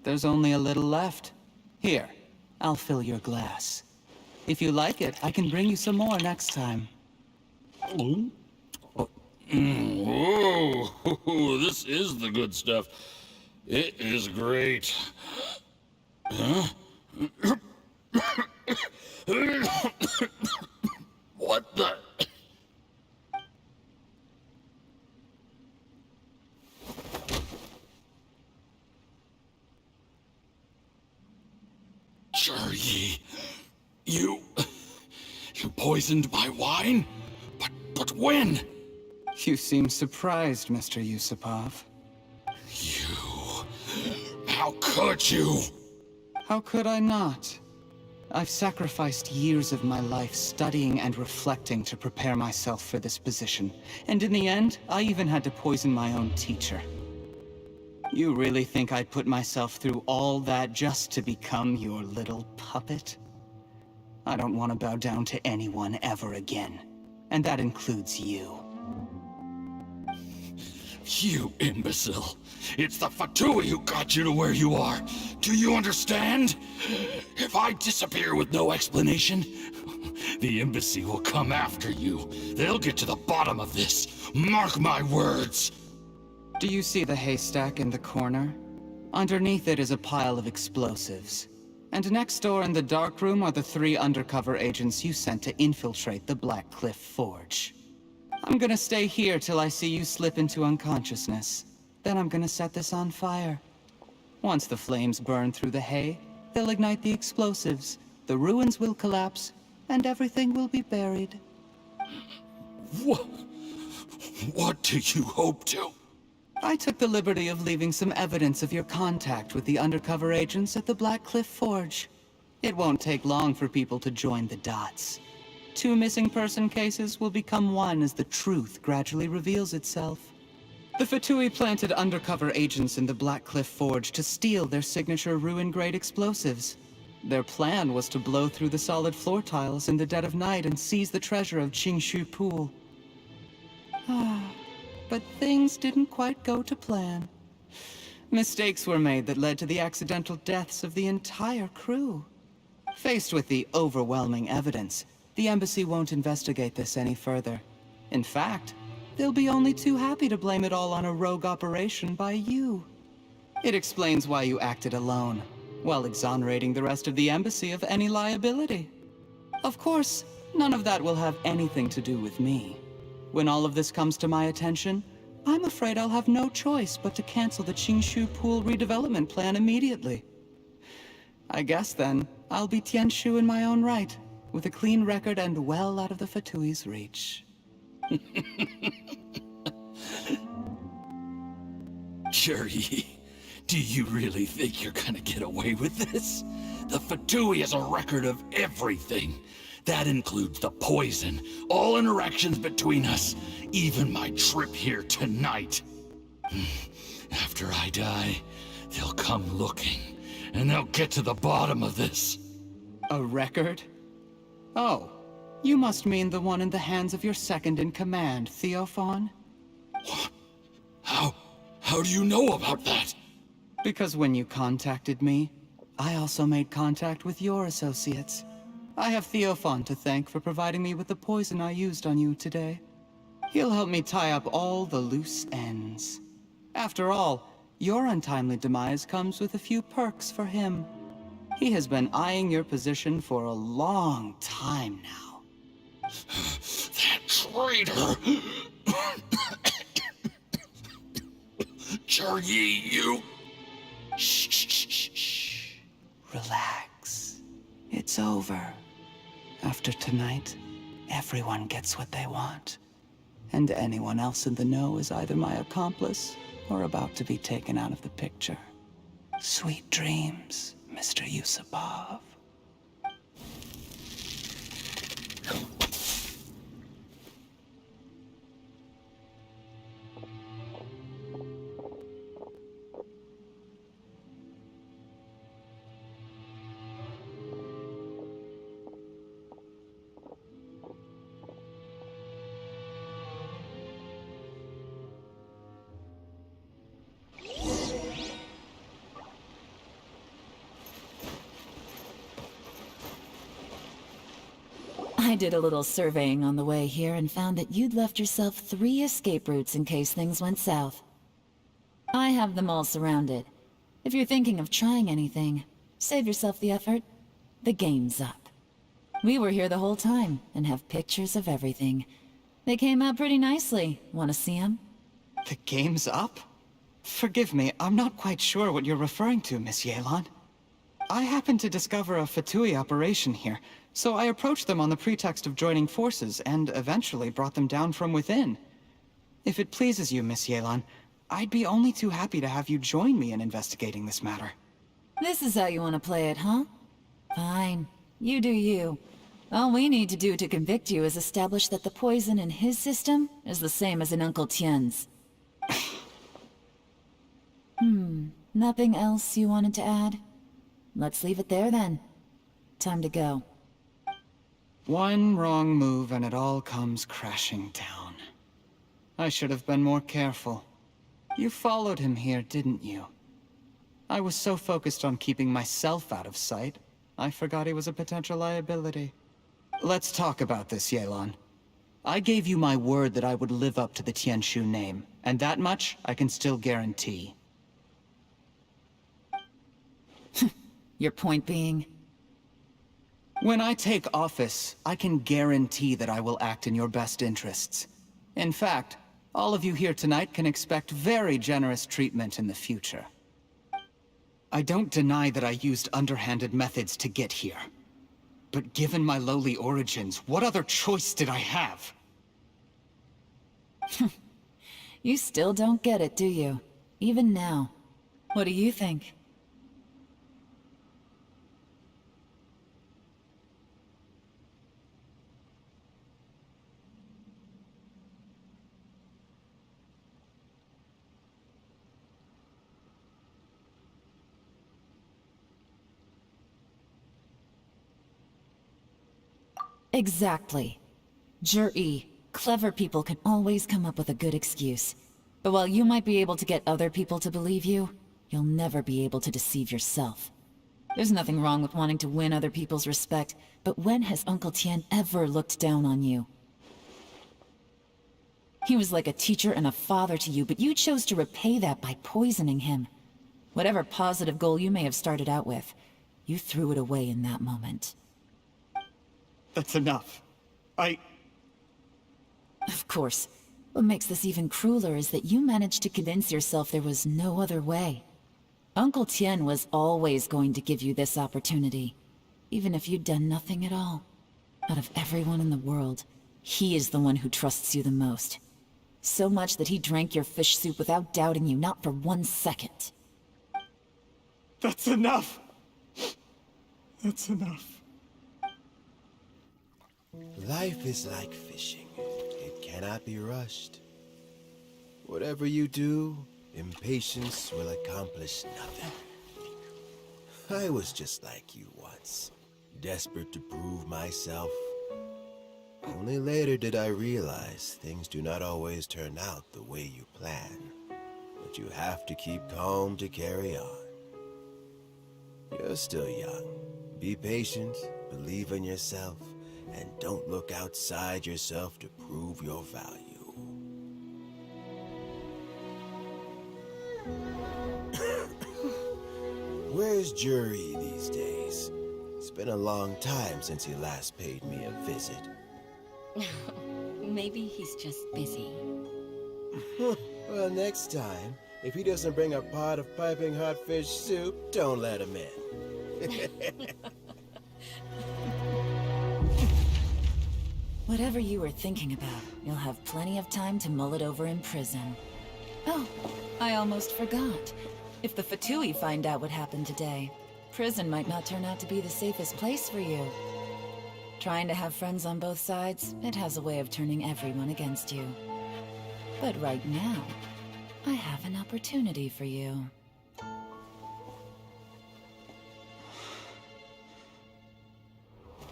There's only a little left. Here, I'll fill your glass. If you like it, I can bring you some more next time. Whoa, this is the good stuff. It is great. Huh? What the? Juryi, you poisoned my wine? But when? You seem surprised, Mr. Yusupov. How could you? How could I not? I've sacrificed years of my life studying and reflecting to prepare myself for this position. And in the end, I even had to poison my own teacher. You really think I'd put myself through all that just to become your little puppet? I don't want to bow down to anyone ever again. And that includes you. You imbecile. It's the Fatui who got you to where you are. Do you understand? If I disappear with no explanation, the embassy will come after you. They'll get to the bottom of this. Mark my words. Do you see the haystack in the corner? Underneath it is a pile of explosives. And next door in the dark room are the 3 undercover agents you sent to infiltrate the Black Cliff Forge. I'm gonna stay here till I see you slip into unconsciousness. Then I'm gonna set this on fire. Once the flames burn through the hay, they'll ignite the explosives, the ruins will collapse, and everything will be buried. What do you hope to? I took the liberty of leaving some evidence of your contact with the undercover agents at the Black Cliff Forge. It won't take long for people to join the dots. 2 missing person cases will become one as the truth gradually reveals itself. The Fatui planted undercover agents in the Black Cliff Forge to steal their signature ruin-grade explosives. Their plan was to blow through the solid floor tiles in the dead of night and seize the treasure of Qingshu Pool. But things didn't quite go to plan. Mistakes were made that led to the accidental deaths of the entire crew. Faced with the overwhelming evidence, the embassy won't investigate this any further. In fact, they'll be only too happy to blame it all on a rogue operation by you. It explains why you acted alone, while exonerating the rest of the embassy of any liability. Of course, none of that will have anything to do with me. When all of this comes to my attention, I'm afraid I'll have no choice but to cancel the Qingshu Pool redevelopment plan immediately. I guess then, I'll be Tianshu in my own right, with a clean record and well out of the Fatui's reach. Juri, do you really think you're gonna get away with this? The Fatui has a record of everything. That includes the poison, all interactions between us, even my trip here tonight. After I die, they'll come looking, and they'll get to the bottom of this. A record? Oh, you must mean the one in the hands of your second-in-command, Theophan? What? How do you know about that? Because when you contacted me, I also made contact with your associates. I have Theophan to thank for providing me with the poison I used on you today. He'll help me tie up all the loose ends. After all, your untimely demise comes with a few perks for him. He has been eyeing your position for a long time now. That traitor! Juri, you... Shh. Relax. It's over. After tonight, everyone gets what they want. And anyone else in the know is either my accomplice or about to be taken out of the picture. Sweet dreams, Mr. Yusupov. I did a little surveying on the way here and found that you'd left yourself 3 escape routes in case things went south. I have them all surrounded. If you're thinking of trying anything, save yourself the effort. The game's up. We were here the whole time and have pictures of everything. They came out pretty nicely. Want to see them? The game's up? Forgive me, I'm not quite sure what you're referring to, Miss Yelan. I happened to discover a Fatui operation here, so I approached them on the pretext of joining forces and eventually brought them down from within. If it pleases you, Miss Yelan, I'd be only too happy to have you join me in investigating this matter. This is how you want to play it, huh? Fine. You do you. All we need to do to convict you is establish that the poison in his system is the same as in Uncle Tien's. Nothing else you wanted to add? Let's leave it there then. Time to go. One wrong move and it all comes crashing down. I should have been more careful. You followed him here, didn't you? I was so focused on keeping myself out of sight, I forgot he was a potential liability. Let's talk about this, Yelan. I gave you my word that I would live up to the Tianshu name, and that much I can still guarantee. Your point being? When I take office, I can guarantee that I will act in your best interests. In fact, all of you here tonight can expect very generous treatment in the future. I don't deny that I used underhanded methods to get here. But given my lowly origins, what other choice did I have? You still don't get it, do you? Even now. What do you think? Exactly. Jur-E, clever people can always come up with a good excuse. But while you might be able to get other people to believe you, you'll never be able to deceive yourself. There's nothing wrong with wanting to win other people's respect, but when has Uncle Tian ever looked down on you? He was like a teacher and a father to you, but you chose to repay that by poisoning him. Whatever positive goal you may have started out with, you threw it away in that moment. That's enough. Of course. What makes this even crueler is that you managed to convince yourself there was no other way. Uncle Tian was always going to give you this opportunity, even if you'd done nothing at all. Out of everyone in the world, he is the one who trusts you the most. So much that he drank your fish soup without doubting you, not for 1 second. That's enough! That's enough. Life is like fishing. It cannot be rushed. Whatever you do, impatience will accomplish nothing. I was just like you once, desperate to prove myself. Only later did I realize things do not always turn out the way you plan. But you have to keep calm to carry on. You're still young. Be patient, believe in yourself, and don't look outside yourself to prove your value. Where's Jur-E these days? It's been a long time since he last paid me a visit. Maybe he's just busy. Well, next time, if he doesn't bring a pot of piping hot fish soup, don't let him in. Whatever you were thinking about, you'll have plenty of time to mull it over in prison. Oh, I almost forgot. If the Fatui find out what happened today, prison might not turn out to be the safest place for you. Trying to have friends on both sides, it has a way of turning everyone against you. But right now, I have an opportunity for you.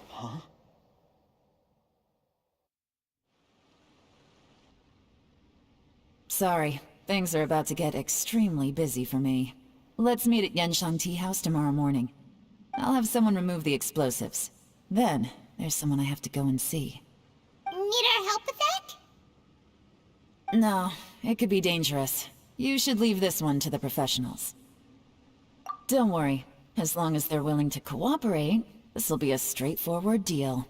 Huh? Sorry, things are about to get extremely busy for me. Let's meet at Yanshang Tea House tomorrow morning. I'll have someone remove the explosives. Then, there's someone I have to go and see. Need our help with that? No, it could be dangerous. You should leave this one to the professionals. Don't worry. As long as they're willing to cooperate, this'll be a straightforward deal.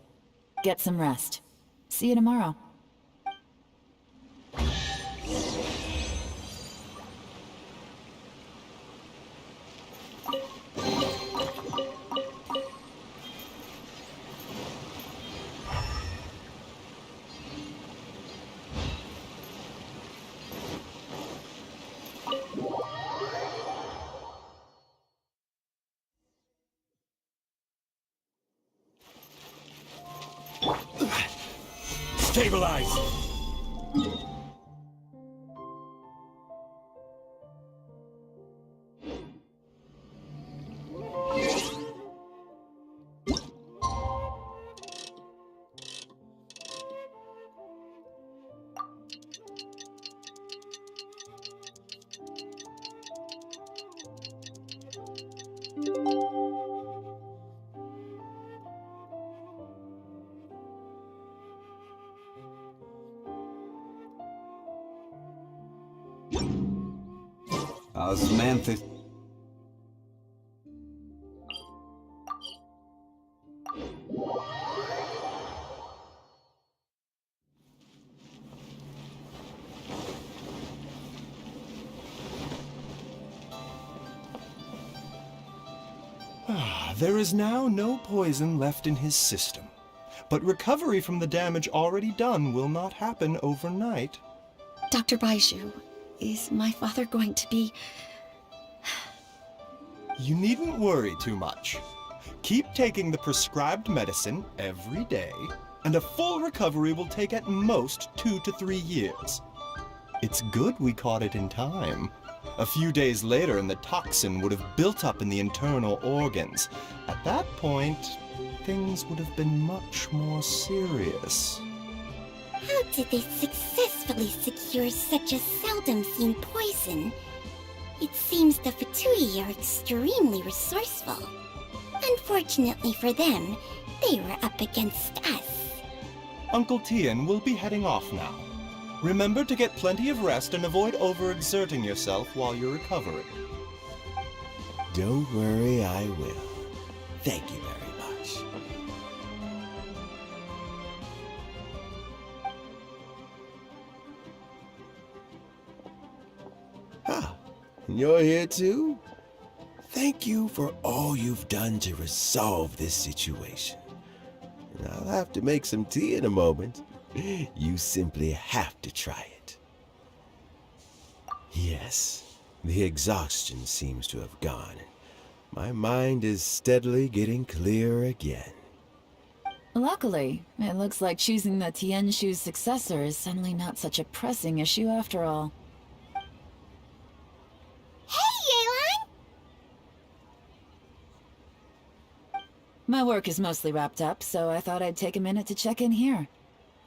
Get some rest. See you tomorrow. Stabilize! Osmanthus. There is now no poison left in his system, but recovery from the damage already done will not happen overnight. Dr. Baiju, is my father going to be... You needn't worry too much. Keep taking the prescribed medicine every day, and a full recovery will take at most 2 to 3 years. It's good we caught it in time. A few days later, and the toxin would have built up in the internal organs. At that point, things would have been much more serious. How did they successfully secure such a seldom-seen poison? It seems the Fatui are extremely resourceful. Unfortunately for them, they were up against us. Uncle Tian will be heading off now. Remember to get plenty of rest and avoid overexerting yourself while you're recovering. Don't worry, I will. Thank you very much. Ah, you're here too? Thank you for all you've done to resolve this situation. And I'll have to make some tea in a moment. You simply have to try it. Yes, the exhaustion seems to have gone. My mind is steadily getting clearer again. Luckily, it looks like choosing the Tianshu's successor is suddenly not such a pressing issue after all. Hey, Yelan! My work is mostly wrapped up, so I thought I'd take a minute to check in here.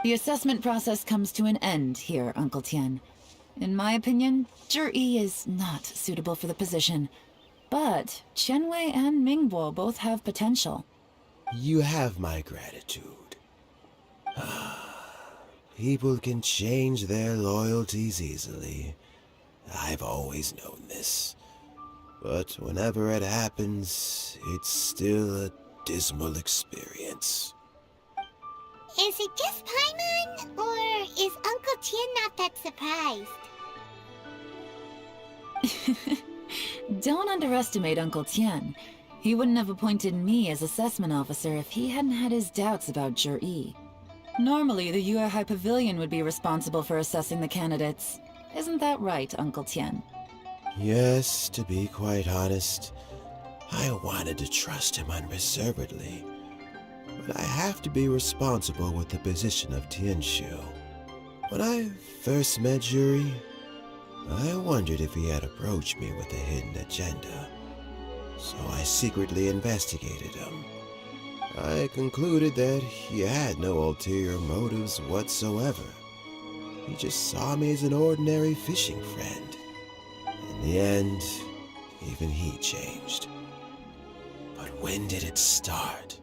The assessment process comes to an end here, Uncle Tian. In my opinion, Zhi is not suitable for the position. But Qianwei and Mingbo both have potential. You have my gratitude. People can change their loyalties easily. I've always known this. But whenever it happens, it's still a dismal experience. Is it just Paimon, or is Uncle Tian not that surprised? Don't underestimate Uncle Tian. He wouldn't have appointed me as assessment officer if he hadn't had his doubts about Zhi. Normally, the Yue High Pavilion would be responsible for assessing the candidates. Isn't that right, Uncle Tian? Yes, to be quite honest, I wanted to trust him unreservedly. But I have to be responsible with the position of Tianshu. When I first met Zhi, I wondered if he had approached me with a hidden agenda. So I secretly investigated him. I concluded that he had no ulterior motives whatsoever. He just saw me as an ordinary fishing friend. In the end, even he changed. But when did it start?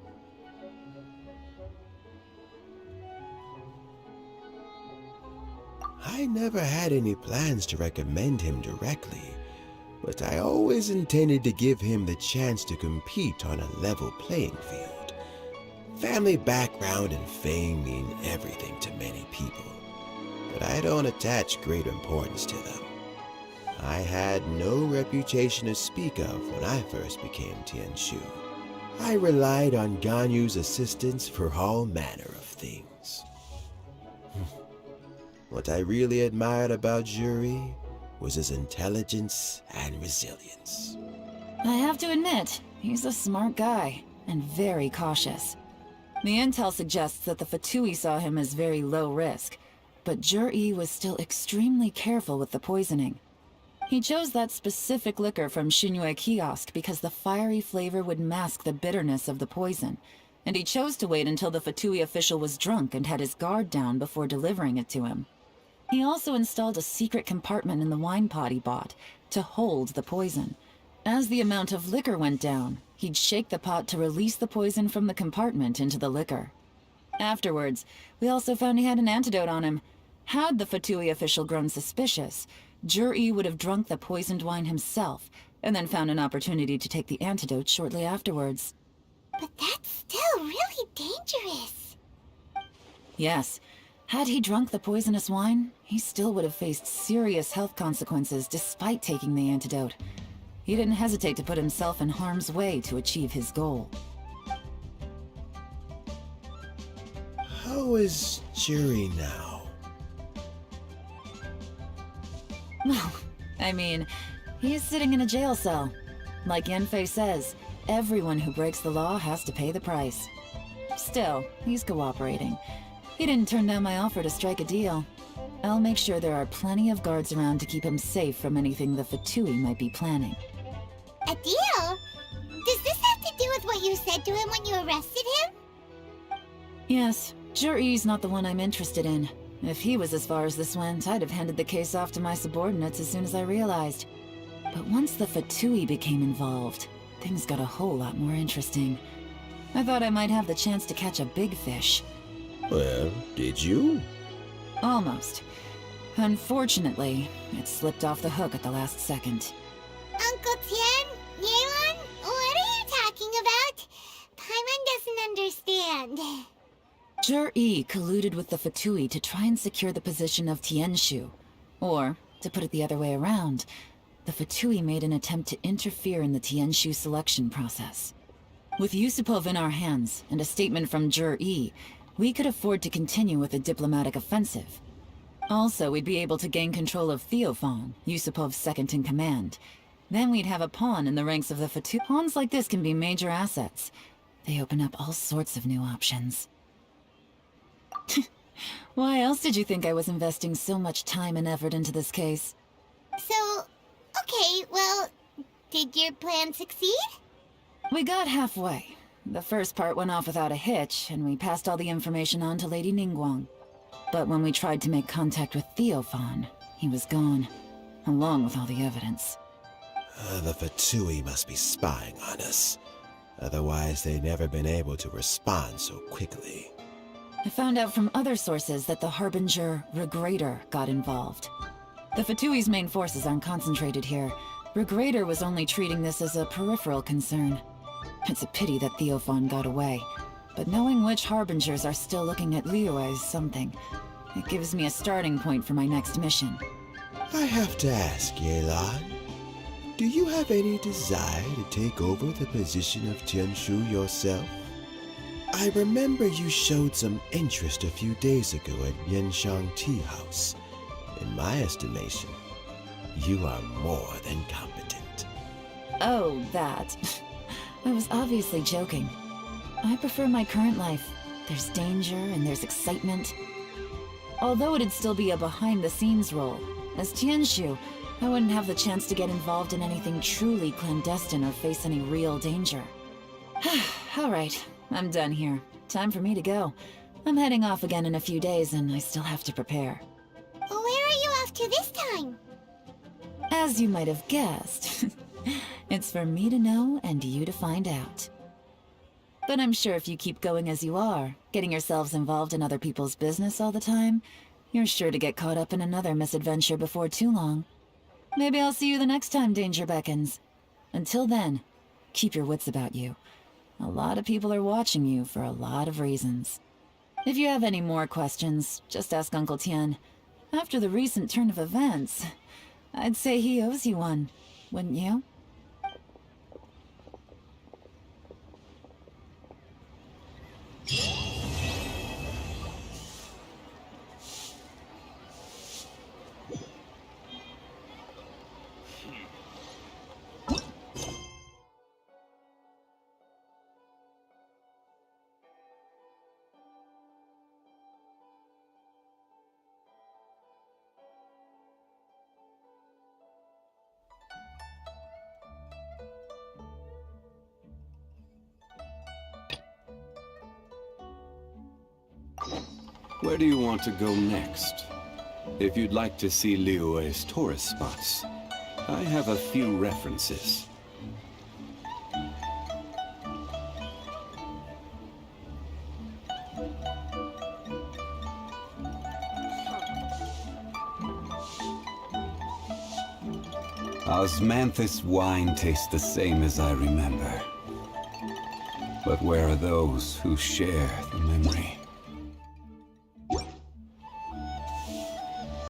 I never had any plans to recommend him directly, but I always intended to give him the chance to compete on a level playing field. Family background and fame mean everything to many people, but I don't attach great importance to them. I had no reputation to speak of when I first became Tianshu. I relied on Ganyu's assistance for all manner of things. What I really admired about Zhi was his intelligence and resilience. I have to admit, he's a smart guy, and very cautious. The intel suggests that the Fatui saw him as very low risk, but Zhi was still extremely careful with the poisoning. He chose that specific liquor from Xinyue Kiosk because the fiery flavor would mask the bitterness of the poison, and he chose to wait until the Fatui official was drunk and had his guard down before delivering it to him. He also installed a secret compartment in the wine pot he bought to hold the poison. As the amount of liquor went down, he'd shake the pot to release the poison from the compartment into the liquor. Afterwards, we also found he had an antidote on him. Had the Fatui official grown suspicious, Jur-E would have drunk the poisoned wine himself, and then found an opportunity to take the antidote shortly afterwards. But that's still really dangerous. Yes. Had he drunk the poisonous wine, he still would have faced serious health consequences despite taking the antidote. He didn't hesitate to put himself in harm's way to achieve his goal. How is Jury now? Well, I mean, he is sitting in a jail cell. Like Yanfei says, everyone who breaks the law has to pay the price. Still, he's cooperating. He didn't turn down my offer to strike a deal. I'll make sure there are plenty of guards around to keep him safe from anything the Fatui might be planning. A deal? Does this have to do with what you said to him when you arrested him? Yes, Jur-E's not the one I'm interested in. If he was as far as this went, I'd have handed the case off to my subordinates as soon as I realized. But once the Fatui became involved, things got a whole lot more interesting. I thought I might have the chance to catch a big fish. Well, did you? Almost. Unfortunately, it slipped off the hook at the last second. Uncle Tian? Yelan? What are you talking about? Paimon doesn't understand. Jur-E colluded with the Fatui to try and secure the position of Tianshu. Or, to put it the other way around, the Fatui made an attempt to interfere in the Tianshu selection process. With Yusupov in our hands, and a statement from Jur-E, we could afford to continue with a diplomatic offensive. Also, we'd be able to gain control of Theophan, Yusupov's second-in-command. Then we'd have a pawn in the ranks of the Fatui. Pawns like this can be major assets. They open up all sorts of new options. Why else did you think I was investing so much time and effort into this case? So, okay, well, did your plan succeed? We got halfway. The first part went off without a hitch, and we passed all the information on to Lady Ningguang. But when we tried to make contact with Theophan, he was gone, along with all the evidence. The Fatui must be spying on us. Otherwise, they'd never been able to respond so quickly. I found out from other sources that the Harbinger Regrator got involved. The Fatui's main forces aren't concentrated here. Regrator was only treating this as a peripheral concern. It's a pity that Theophan got away. But knowing which Harbingers are still looking at Liyue is something. It gives me a starting point for my next mission. I have to ask, Yelan, do you have any desire to take over the position of Tianshu yourself? I remember you showed some interest a few days ago at Yanshang Tea House. In my estimation, you are more than competent. Oh, that. I was obviously joking. I prefer my current life. There's danger and there's excitement. Although it'd still be a behind-the-scenes role, as Tianshu, I wouldn't have the chance to get involved in anything truly clandestine or face any real danger. All right, I'm done here. Time for me to go. I'm heading off again in a few days and I still have to prepare. Where are you off to this time? As you might have guessed, it's for me to know and you to find out. But I'm sure if you keep going as you are, getting yourselves involved in other people's business all the time, you're sure to get caught up in another misadventure before too long. Maybe I'll see you the next time danger beckons. Until then, keep your wits about you. A lot of people are watching you for a lot of reasons. If you have any more questions, just ask Uncle Tian. After the recent turn of events, I'd say he owes you one, wouldn't you? Where do you want to go next? If you'd like to see Liyue's tourist spots, I have a few references. Osmanthus wine tastes the same as I remember. But where are those who share the memory?